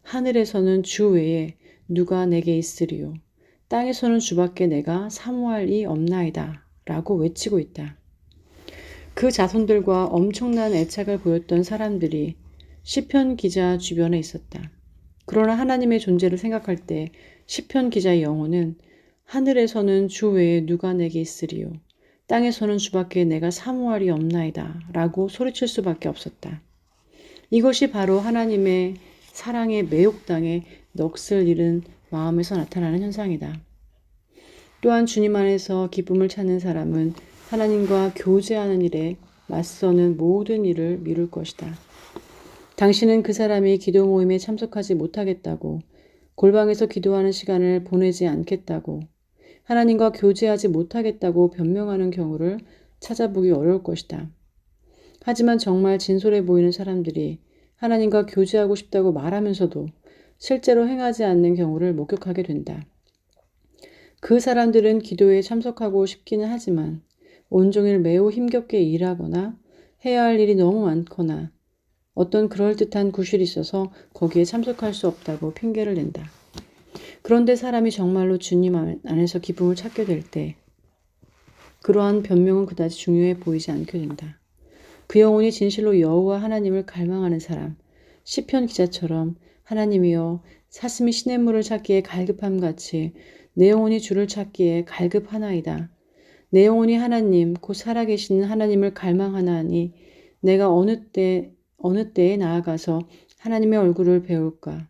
Speaker 1: 하늘에서는 주 외에 누가 내게 있으리요. 땅에서는 주밖에 내가 사모할 리 없나이다. 라고 외치고 있다. 그 자손들과 엄청난 애착을 보였던 사람들이 시편 기자 주변에 있었다. 그러나 하나님의 존재를 생각할 때 시편 기자의 영혼은 하늘에서는 주 외에 누가 내게 있으리요. 땅에서는 주밖에 내가 사모할 리 없나이다. 라고 소리칠 수밖에 없었다. 이것이 바로 하나님의 사랑에 매혹당해 넋을 잃은 마음에서 나타나는 현상이다. 또한 주님 안에서 기쁨을 찾는 사람은 하나님과 교제하는 일에 맞서는 모든 일을 미룰 것이다. 당신은 그 사람이 기도 모임에 참석하지 못하겠다고, 골방에서 기도하는 시간을 보내지 않겠다고, 하나님과 교제하지 못하겠다고 변명하는 경우를 찾아보기 어려울 것이다. 하지만 정말 진솔해 보이는 사람들이 하나님과 교제하고 싶다고 말하면서도 실제로 행하지 않는 경우를 목격하게 된다. 그 사람들은 기도에 참석하고 싶기는 하지만 온종일 매우 힘겹게 일하거나 해야 할 일이 너무 많거나 어떤 그럴듯한 구실이 있어서 거기에 참석할 수 없다고 핑계를 댄다. 그런데 사람이 정말로 주님 안에서 기쁨을 찾게 될 때 그러한 변명은 그다지 중요해 보이지 않게 된다. 그 영혼이 진실로 여호와 하나님을 갈망하는 사람, 시편 기자처럼 하나님이여 사슴이 시냇물을 찾기에 갈급함같이 내 영혼이 주를 찾기에 갈급하나이다. 내 영혼이 하나님 곧 살아계시는 하나님을 갈망하나니 내가 어느 때에 나아가서 하나님의 얼굴을 배울까.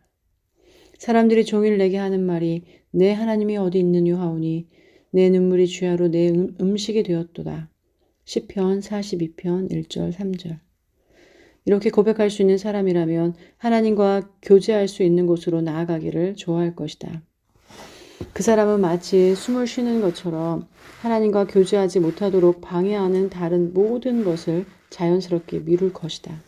Speaker 1: 사람들이 종일 내게 하는 말이 내 하나님이 어디 있느뇨 하오니 내 눈물이 주야로 내 음식이 되었도다. 시편 42편 1절 3절. 이렇게 고백할 수 있는 사람이라면 하나님과 교제할 수 있는 곳으로 나아가기를 좋아할 것이다. 그 사람은 마치 숨을 쉬는 것처럼 하나님과 교제하지 못하도록 방해하는 다른 모든 것을 자연스럽게 미룰 것이다.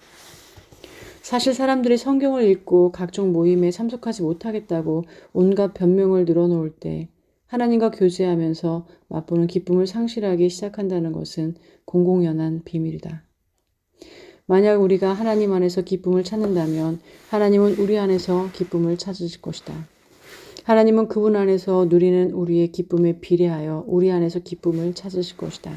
Speaker 1: 사실 사람들이 성경을 읽고 각종 모임에 참석하지 못하겠다고 온갖 변명을 늘어놓을 때 하나님과 교제하면서 맛보는 기쁨을 상실하기 시작한다는 것은 공공연한 비밀이다. 만약 우리가 하나님 안에서 기쁨을 찾는다면 하나님은 우리 안에서 기쁨을 찾으실 것이다. 하나님은 그분 안에서 누리는 우리의 기쁨에 비례하여 우리 안에서 기쁨을 찾으실 것이다.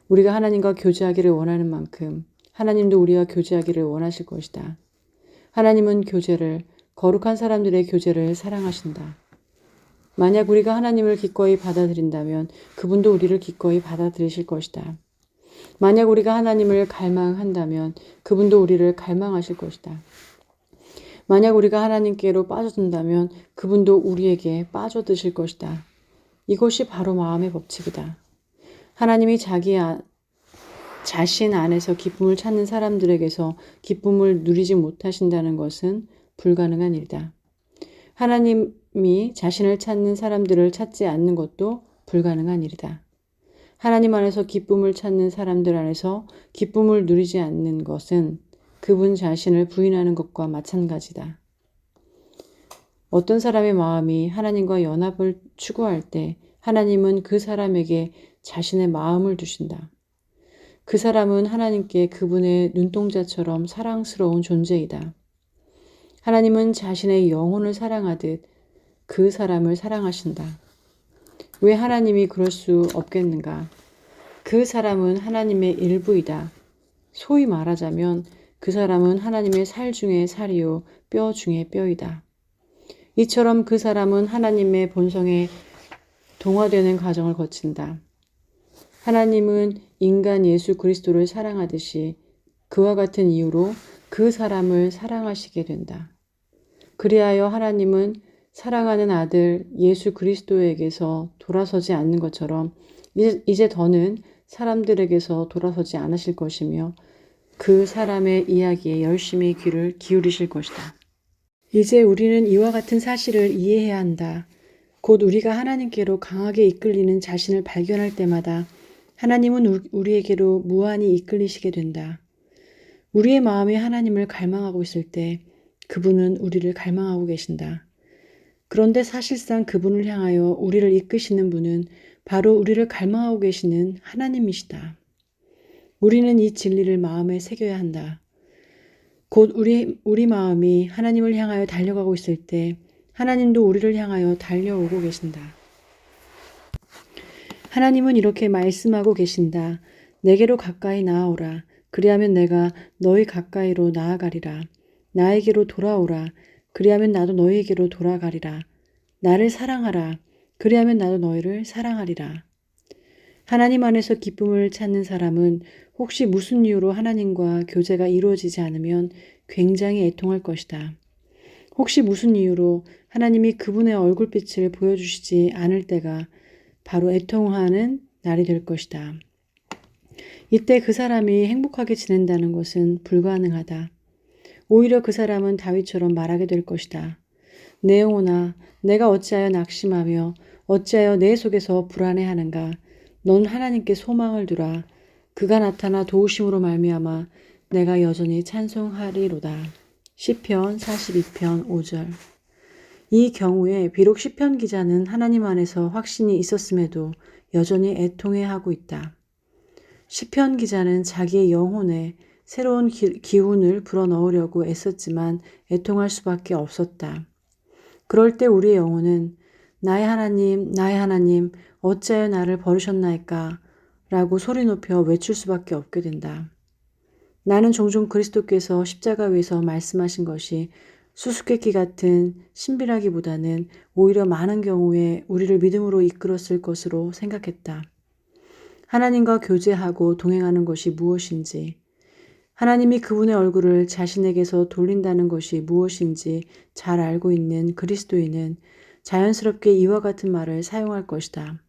Speaker 1: 우리가 하나님과 교제하기를 원하는 만큼 하나님도 우리와 교제하기를 원하실 것이다. 하나님은 교제를, 거룩한 사람들의 교제를 사랑하신다. 만약 우리가 하나님을 기꺼이 받아들인다면 그분도 우리를 기꺼이 받아들이실 것이다. 만약 우리가 하나님을 갈망한다면 그분도 우리를 갈망하실 것이다. 만약 우리가 하나님께로 빠져든다면 그분도 우리에게 빠져드실 것이다. 이것이 바로 마음의 법칙이다. 하나님이 자신 안에서 기쁨을 찾는 사람들에게서 기쁨을 누리지 못하신다는 것은 불가능한 일이다. 하나님이 자신을 찾는 사람들을 찾지 않는 것도 불가능한 일이다. 하나님 안에서 기쁨을 찾는 사람들 안에서 기쁨을 누리지 않는 것은 그분 자신을 부인하는 것과 마찬가지다. 어떤 사람의 마음이 하나님과 연합을 추구할 때 하나님은 그 사람에게 자신의 마음을 주신다. 그 사람은 하나님께 그분의 눈동자처럼 사랑스러운 존재이다. 하나님은 자신의 영혼을 사랑하듯 그 사람을 사랑하신다. 왜 하나님이 그럴 수 없겠는가? 그 사람은 하나님의 일부이다. 소위 말하자면 그 사람은 하나님의 살 중에 살이요 뼈 중에 뼈이다. 이처럼 그 사람은 하나님의 본성에 동화되는 과정을 거친다. 하나님은 인간 예수 그리스도를 사랑하듯이 그와 같은 이유로 그 사람을 사랑하시게 된다. 그리하여 하나님은 사랑하는 아들 예수 그리스도에게서 돌아서지 않는 것처럼 이제 더는 사람들에게서 돌아서지 않으실 것이며 그 사람의 이야기에 열심히 귀를 기울이실 것이다. 이제 우리는 이와 같은 사실을 이해해야 한다. 곧 우리가 하나님께로 강하게 이끌리는 자신을 발견할 때마다 하나님은 우리에게로 무한히 이끌리시게 된다. 우리의 마음이 하나님을 갈망하고 있을 때 그분은 우리를 갈망하고 계신다. 그런데 사실상 그분을 향하여 우리를 이끄시는 분은 바로 우리를 갈망하고 계시는 하나님이시다. 우리는 이 진리를 마음에 새겨야 한다. 곧 우리 마음이 하나님을 향하여 달려가고 있을 때 하나님도 우리를 향하여 달려오고 계신다. 하나님은 이렇게 말씀하고 계신다. 내게로 가까이 나아오라. 그리하면 내가 너희 가까이로 나아가리라. 나에게로 돌아오라. 그리하면 나도 너희에게로 돌아가리라. 나를 사랑하라. 그리하면 나도 너희를 사랑하리라. 하나님 안에서 기쁨을 찾는 사람은 혹시 무슨 이유로 하나님과 교제가 이루어지지 않으면 굉장히 애통할 것이다. 혹시 무슨 이유로 하나님이 그분의 얼굴빛을 보여주시지 않을 때가 바로 애통하는 날이 될 것이다. 이때 그 사람이 행복하게 지낸다는 것은 불가능하다. 오히려 그 사람은 다윗처럼 말하게 될 것이다. 내 영혼아, 내가 어찌하여 낙심하며 어찌하여 내 속에서 불안해하는가? 넌 하나님께 소망을 두라. 그가 나타나 도우심으로 말미암아 내가 여전히 찬송하리로다. 시편 42편 5절. 이 경우에 비록 시편 기자는 하나님 안에서 확신이 있었음에도 여전히 애통해하고 있다. 시편 기자는 자기의 영혼에 새로운 기운을 불어넣으려고 애썼지만 애통할 수밖에 없었다. 그럴 때 우리의 영혼은 나의 하나님, 나의 하나님, 어찌하여 나를 버리셨나이까? 라고 소리 높여 외칠 수밖에 없게 된다. 나는 종종 그리스도께서 십자가 위에서 말씀하신 것이 수수께끼 같은 신비라기보다는 오히려 많은 경우에 우리를 믿음으로 이끌었을 것으로 생각했다. 하나님과 교제하고 동행하는 것이 무엇인지, 하나님이 그분의 얼굴을 자신에게서 돌린다는 것이 무엇인지 잘 알고 있는 그리스도인은 자연스럽게 이와 같은 말을 사용할 것이다.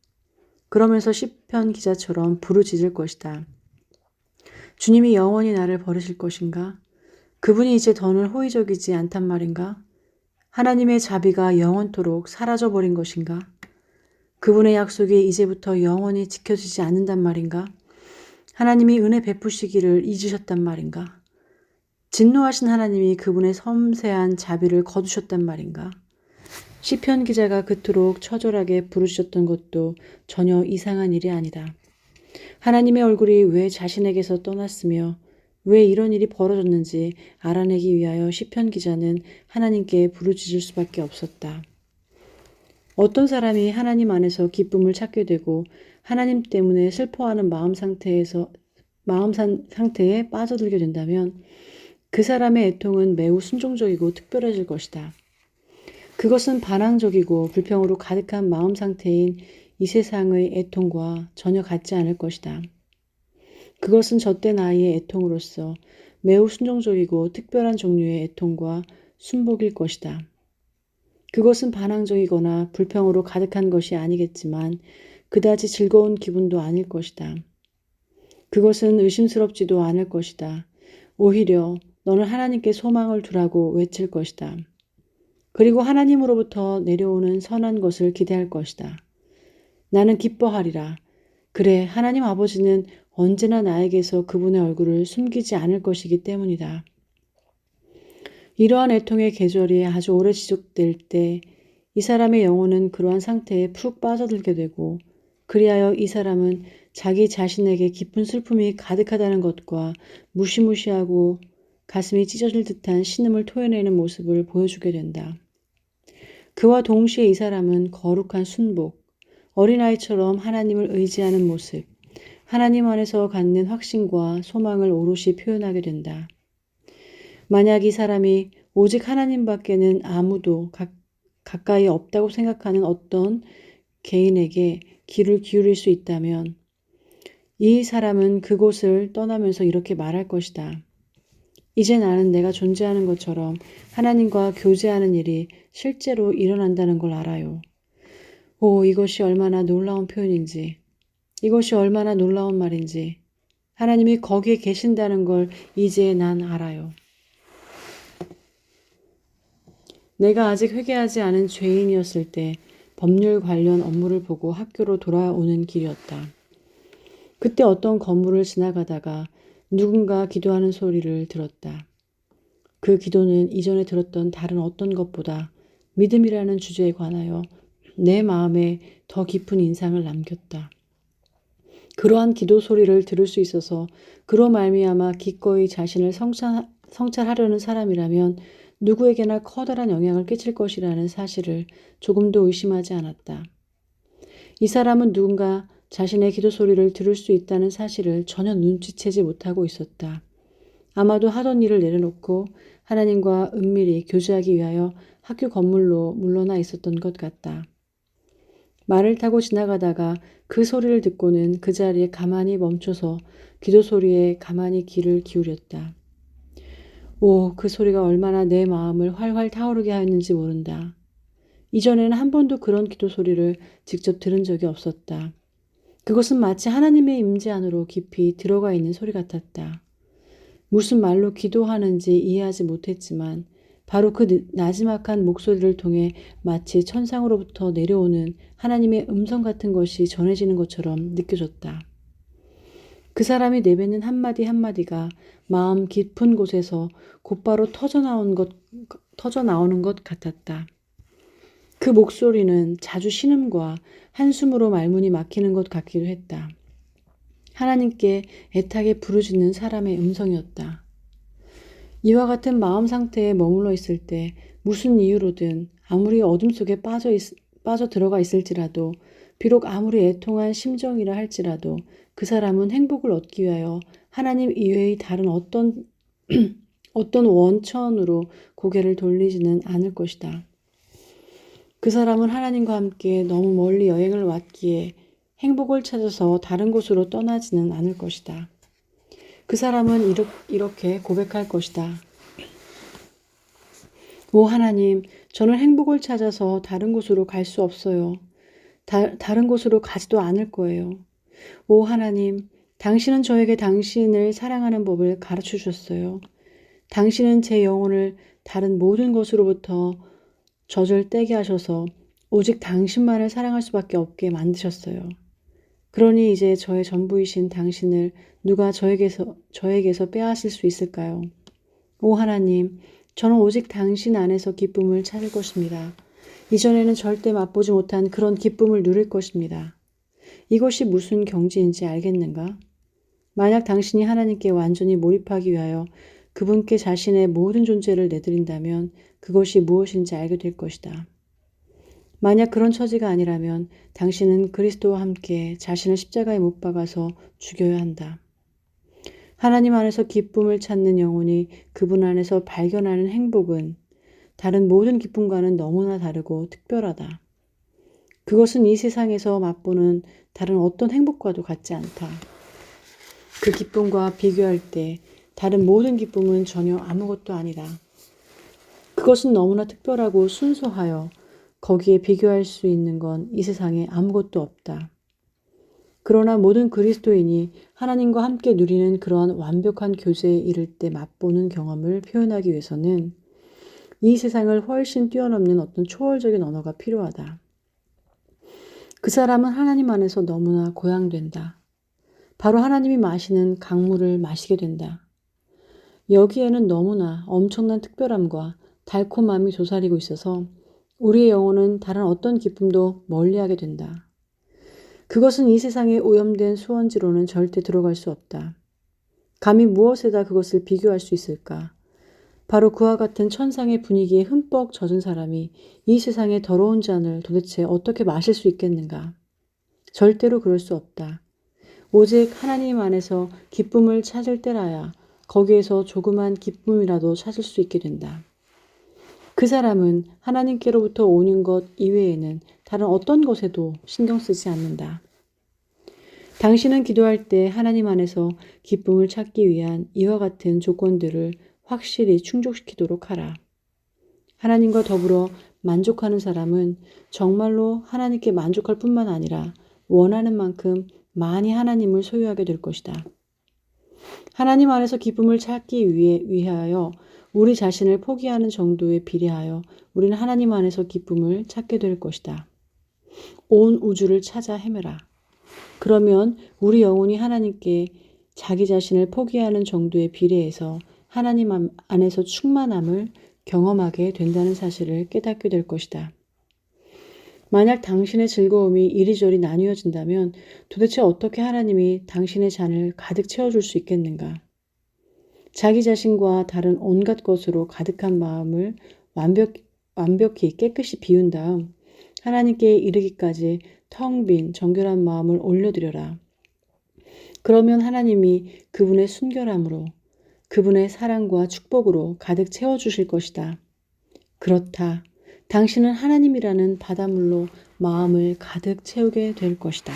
Speaker 1: 그러면서 시편 기자처럼 부르짖을 것이다. 주님이 영원히 나를 버리실 것인가? 그분이 이제 더는 호의적이지 않단 말인가? 하나님의 자비가 영원토록 사라져버린 것인가? 그분의 약속이 이제부터 영원히 지켜지지 않는단 말인가? 하나님이 은혜 베푸시기를 잊으셨단 말인가? 진노하신 하나님이 그분의 섬세한 자비를 거두셨단 말인가? 시편 기자가 그토록 처절하게 부르셨던 것도 전혀 이상한 일이 아니다. 하나님의 얼굴이 왜 자신에게서 떠났으며 왜 이런 일이 벌어졌는지 알아내기 위하여 시편 기자는 하나님께 부르짖을 수밖에 없었다. 어떤 사람이 하나님 안에서 기쁨을 찾게 되고 하나님 때문에 슬퍼하는 마음 상태에 빠져들게 된다면 그 사람의 애통은 매우 순종적이고 특별해질 것이다. 그것은 반항적이고 불평으로 가득한 마음 상태인 이 세상의 애통과 전혀 같지 않을 것이다. 그것은 젖된 아이의 애통으로서 매우 순종적이고 특별한 종류의 애통과 순복일 것이다. 그것은 반항적이거나 불평으로 가득한 것이 아니겠지만 그다지 즐거운 기분도 아닐 것이다. 그것은 의심스럽지도 않을 것이다. 오히려 너는 하나님께 소망을 두라고 외칠 것이다. 그리고 하나님으로부터 내려오는 선한 것을 기대할 것이다. 나는 기뻐하리라. 그래, 하나님 아버지는 언제나 나에게서 그분의 얼굴을 숨기지 않을 것이기 때문이다. 이러한 애통의 계절이 아주 오래 지속될 때 이 사람의 영혼은 그러한 상태에 푹 빠져들게 되고 그리하여 이 사람은 자기 자신에게 깊은 슬픔이 가득하다는 것과 무시무시하고 가슴이 찢어질 듯한 신음을 토해내는 모습을 보여주게 된다. 그와 동시에 이 사람은 거룩한 순복, 어린아이처럼 하나님을 의지하는 모습, 하나님 안에서 갖는 확신과 소망을 오롯이 표현하게 된다. 만약 이 사람이 오직 하나님밖에는 아무도 가까이 없다고 생각하는 어떤 개인에게 귀를 기울일 수 있다면 이 사람은 그곳을 떠나면서 이렇게 말할 것이다. 이제 나는 내가 존재하는 것처럼 하나님과 교제하는 일이 실제로 일어난다는 걸 알아요. 오, 이것이 얼마나 놀라운 표현인지, 이것이 얼마나 놀라운 말인지, 하나님이 거기에 계신다는 걸 이제 난 알아요. 내가 아직 회개하지 않은 죄인이었을 때 법률 관련 업무를 보고 학교로 돌아오는 길이었다. 그때 어떤 건물을 지나가다가 누군가 기도하는 소리를 들었다. 그 기도는 이전에 들었던 다른 어떤 것보다 믿음이라는 주제에 관하여 내 마음에 더 깊은 인상을 남겼다. 그러한 기도 소리를 들을 수 있어서 그로 말미암아 기꺼이 자신을 성찰하려는 사람이라면 누구에게나 커다란 영향을 끼칠 것이라는 사실을 조금도 의심하지 않았다. 이 사람은 누군가 자신의 기도 소리를 들을 수 있다는 사실을 전혀 눈치채지 못하고 있었다. 아마도 하던 일을 내려놓고 하나님과 은밀히 교제하기 위하여 학교 건물로 물러나 있었던 것 같다. 말을 타고 지나가다가 그 소리를 듣고는 그 자리에 가만히 멈춰서 기도 소리에 가만히 귀를 기울였다. 오, 그 소리가 얼마나 내 마음을 활활 타오르게 하였는지 모른다. 이전에는 한 번도 그런 기도 소리를 직접 들은 적이 없었다. 그것은 마치 하나님의 임재 안으로 깊이 들어가 있는 소리 같았다. 무슨 말로 기도하는지 이해하지 못했지만 바로 그 나지막한 목소리를 통해 마치 천상으로부터 내려오는 하나님의 음성 같은 것이 전해지는 것처럼 느껴졌다. 그 사람이 내뱉는 한마디 한마디가 마음 깊은 곳에서 곧바로 터져 나오는 것 같았다. 그 목소리는 자주 신음과 한숨으로 말문이 막히는 것 같기도 했다. 하나님께 애타게 부르짖는 사람의 음성이었다. 이와 같은 마음 상태에 머물러 있을 때 무슨 이유로든 아무리 어둠 속에 빠져 들어가 있을지라도 비록 아무리 애통한 심정이라 할지라도 그 사람은 행복을 얻기 위하여 하나님 이외의 다른 어떤 원천으로 고개를 돌리지는 않을 것이다. 그 사람은 하나님과 함께 너무 멀리 여행을 왔기에 행복을 찾아서 다른 곳으로 떠나지는 않을 것이다. 그 사람은 이렇게 고백할 것이다. 오 하나님, 저는 행복을 찾아서 다른 곳으로 갈 수 없어요. 다른 곳으로 가지도 않을 거예요. 오 하나님, 당신은 저에게 당신을 사랑하는 법을 가르쳐 주셨어요. 당신은 제 영혼을 다른 모든 것으로부터 젖을 떼게 하셔서 오직 당신만을 사랑할 수밖에 없게 만드셨어요. 그러니 이제 저의 전부이신 당신을 누가 저에게서 빼앗을 수 있을까요? 오 하나님, 저는 오직 당신 안에서 기쁨을 찾을 것입니다. 이전에는 절대 맛보지 못한 그런 기쁨을 누릴 것입니다. 이것이 무슨 경지인지 알겠는가? 만약 당신이 하나님께 완전히 몰입하기 위하여 그분께 자신의 모든 존재를 내드린다면 그것이 무엇인지 알게 될 것이다. 만약 그런 처지가 아니라면 당신은 그리스도와 함께 자신을 십자가에 못 박아서 죽여야 한다. 하나님 안에서 기쁨을 찾는 영혼이 그분 안에서 발견하는 행복은 다른 모든 기쁨과는 너무나 다르고 특별하다. 그것은 이 세상에서 맛보는 다른 어떤 행복과도 같지 않다. 그 기쁨과 비교할 때 다른 모든 기쁨은 전혀 아무것도 아니다. 그것은 너무나 특별하고 순수하여 거기에 비교할 수 있는 건 이 세상에 아무것도 없다. 그러나 모든 그리스도인이 하나님과 함께 누리는 그러한 완벽한 교제에 이를 때 맛보는 경험을 표현하기 위해서는 이 세상을 훨씬 뛰어넘는 어떤 초월적인 언어가 필요하다. 그 사람은 하나님 안에서 너무나 고양된다. 바로 하나님이 마시는 강물을 마시게 된다. 여기에는 너무나 엄청난 특별함과 달콤함이 도사리고 있어서 우리의 영혼은 다른 어떤 기쁨도 멀리하게 된다. 그것은 이 세상의 오염된 수원지로는 절대 들어갈 수 없다. 감히 무엇에다 그것을 비교할 수 있을까? 바로 그와 같은 천상의 분위기에 흠뻑 젖은 사람이 이 세상의 더러운 잔을 도대체 어떻게 마실 수 있겠는가? 절대로 그럴 수 없다. 오직 하나님 안에서 기쁨을 찾을 때라야 거기에서 조그만 기쁨이라도 찾을 수 있게 된다. 그 사람은 하나님께로부터 오는 것 이외에는 다른 어떤 것에도 신경 쓰지 않는다. 당신은 기도할 때 하나님 안에서 기쁨을 찾기 위한 이와 같은 조건들을 확실히 충족시키도록 하라. 하나님과 더불어 만족하는 사람은 정말로 하나님께 만족할 뿐만 아니라 원하는 만큼 많이 하나님을 소유하게 될 것이다. 하나님 안에서 기쁨을 찾기 위하여 우리 자신을 포기하는 정도에 비례하여 우리는 하나님 안에서 기쁨을 찾게 될 것이다. 온 우주를 찾아 헤매라. 그러면 우리 영혼이 하나님께 자기 자신을 포기하는 정도에 비례해서 하나님 안에서 충만함을 경험하게 된다는 사실을 깨닫게 될 것이다. 만약 당신의 즐거움이 이리저리 나뉘어진다면 도대체 어떻게 하나님이 당신의 잔을 가득 채워줄 수 있겠는가? 자기 자신과 다른 온갖 것으로 가득한 마음을 완벽히 깨끗이 비운 다음 하나님께 이르기까지 텅 빈 정결한 마음을 올려드려라. 그러면 하나님이 그분의 순결함으로 그분의 사랑과 축복으로 가득 채워주실 것이다. 그렇다. 당신은 하나님이라는 바닷물로 마음을 가득 채우게 될 것이다.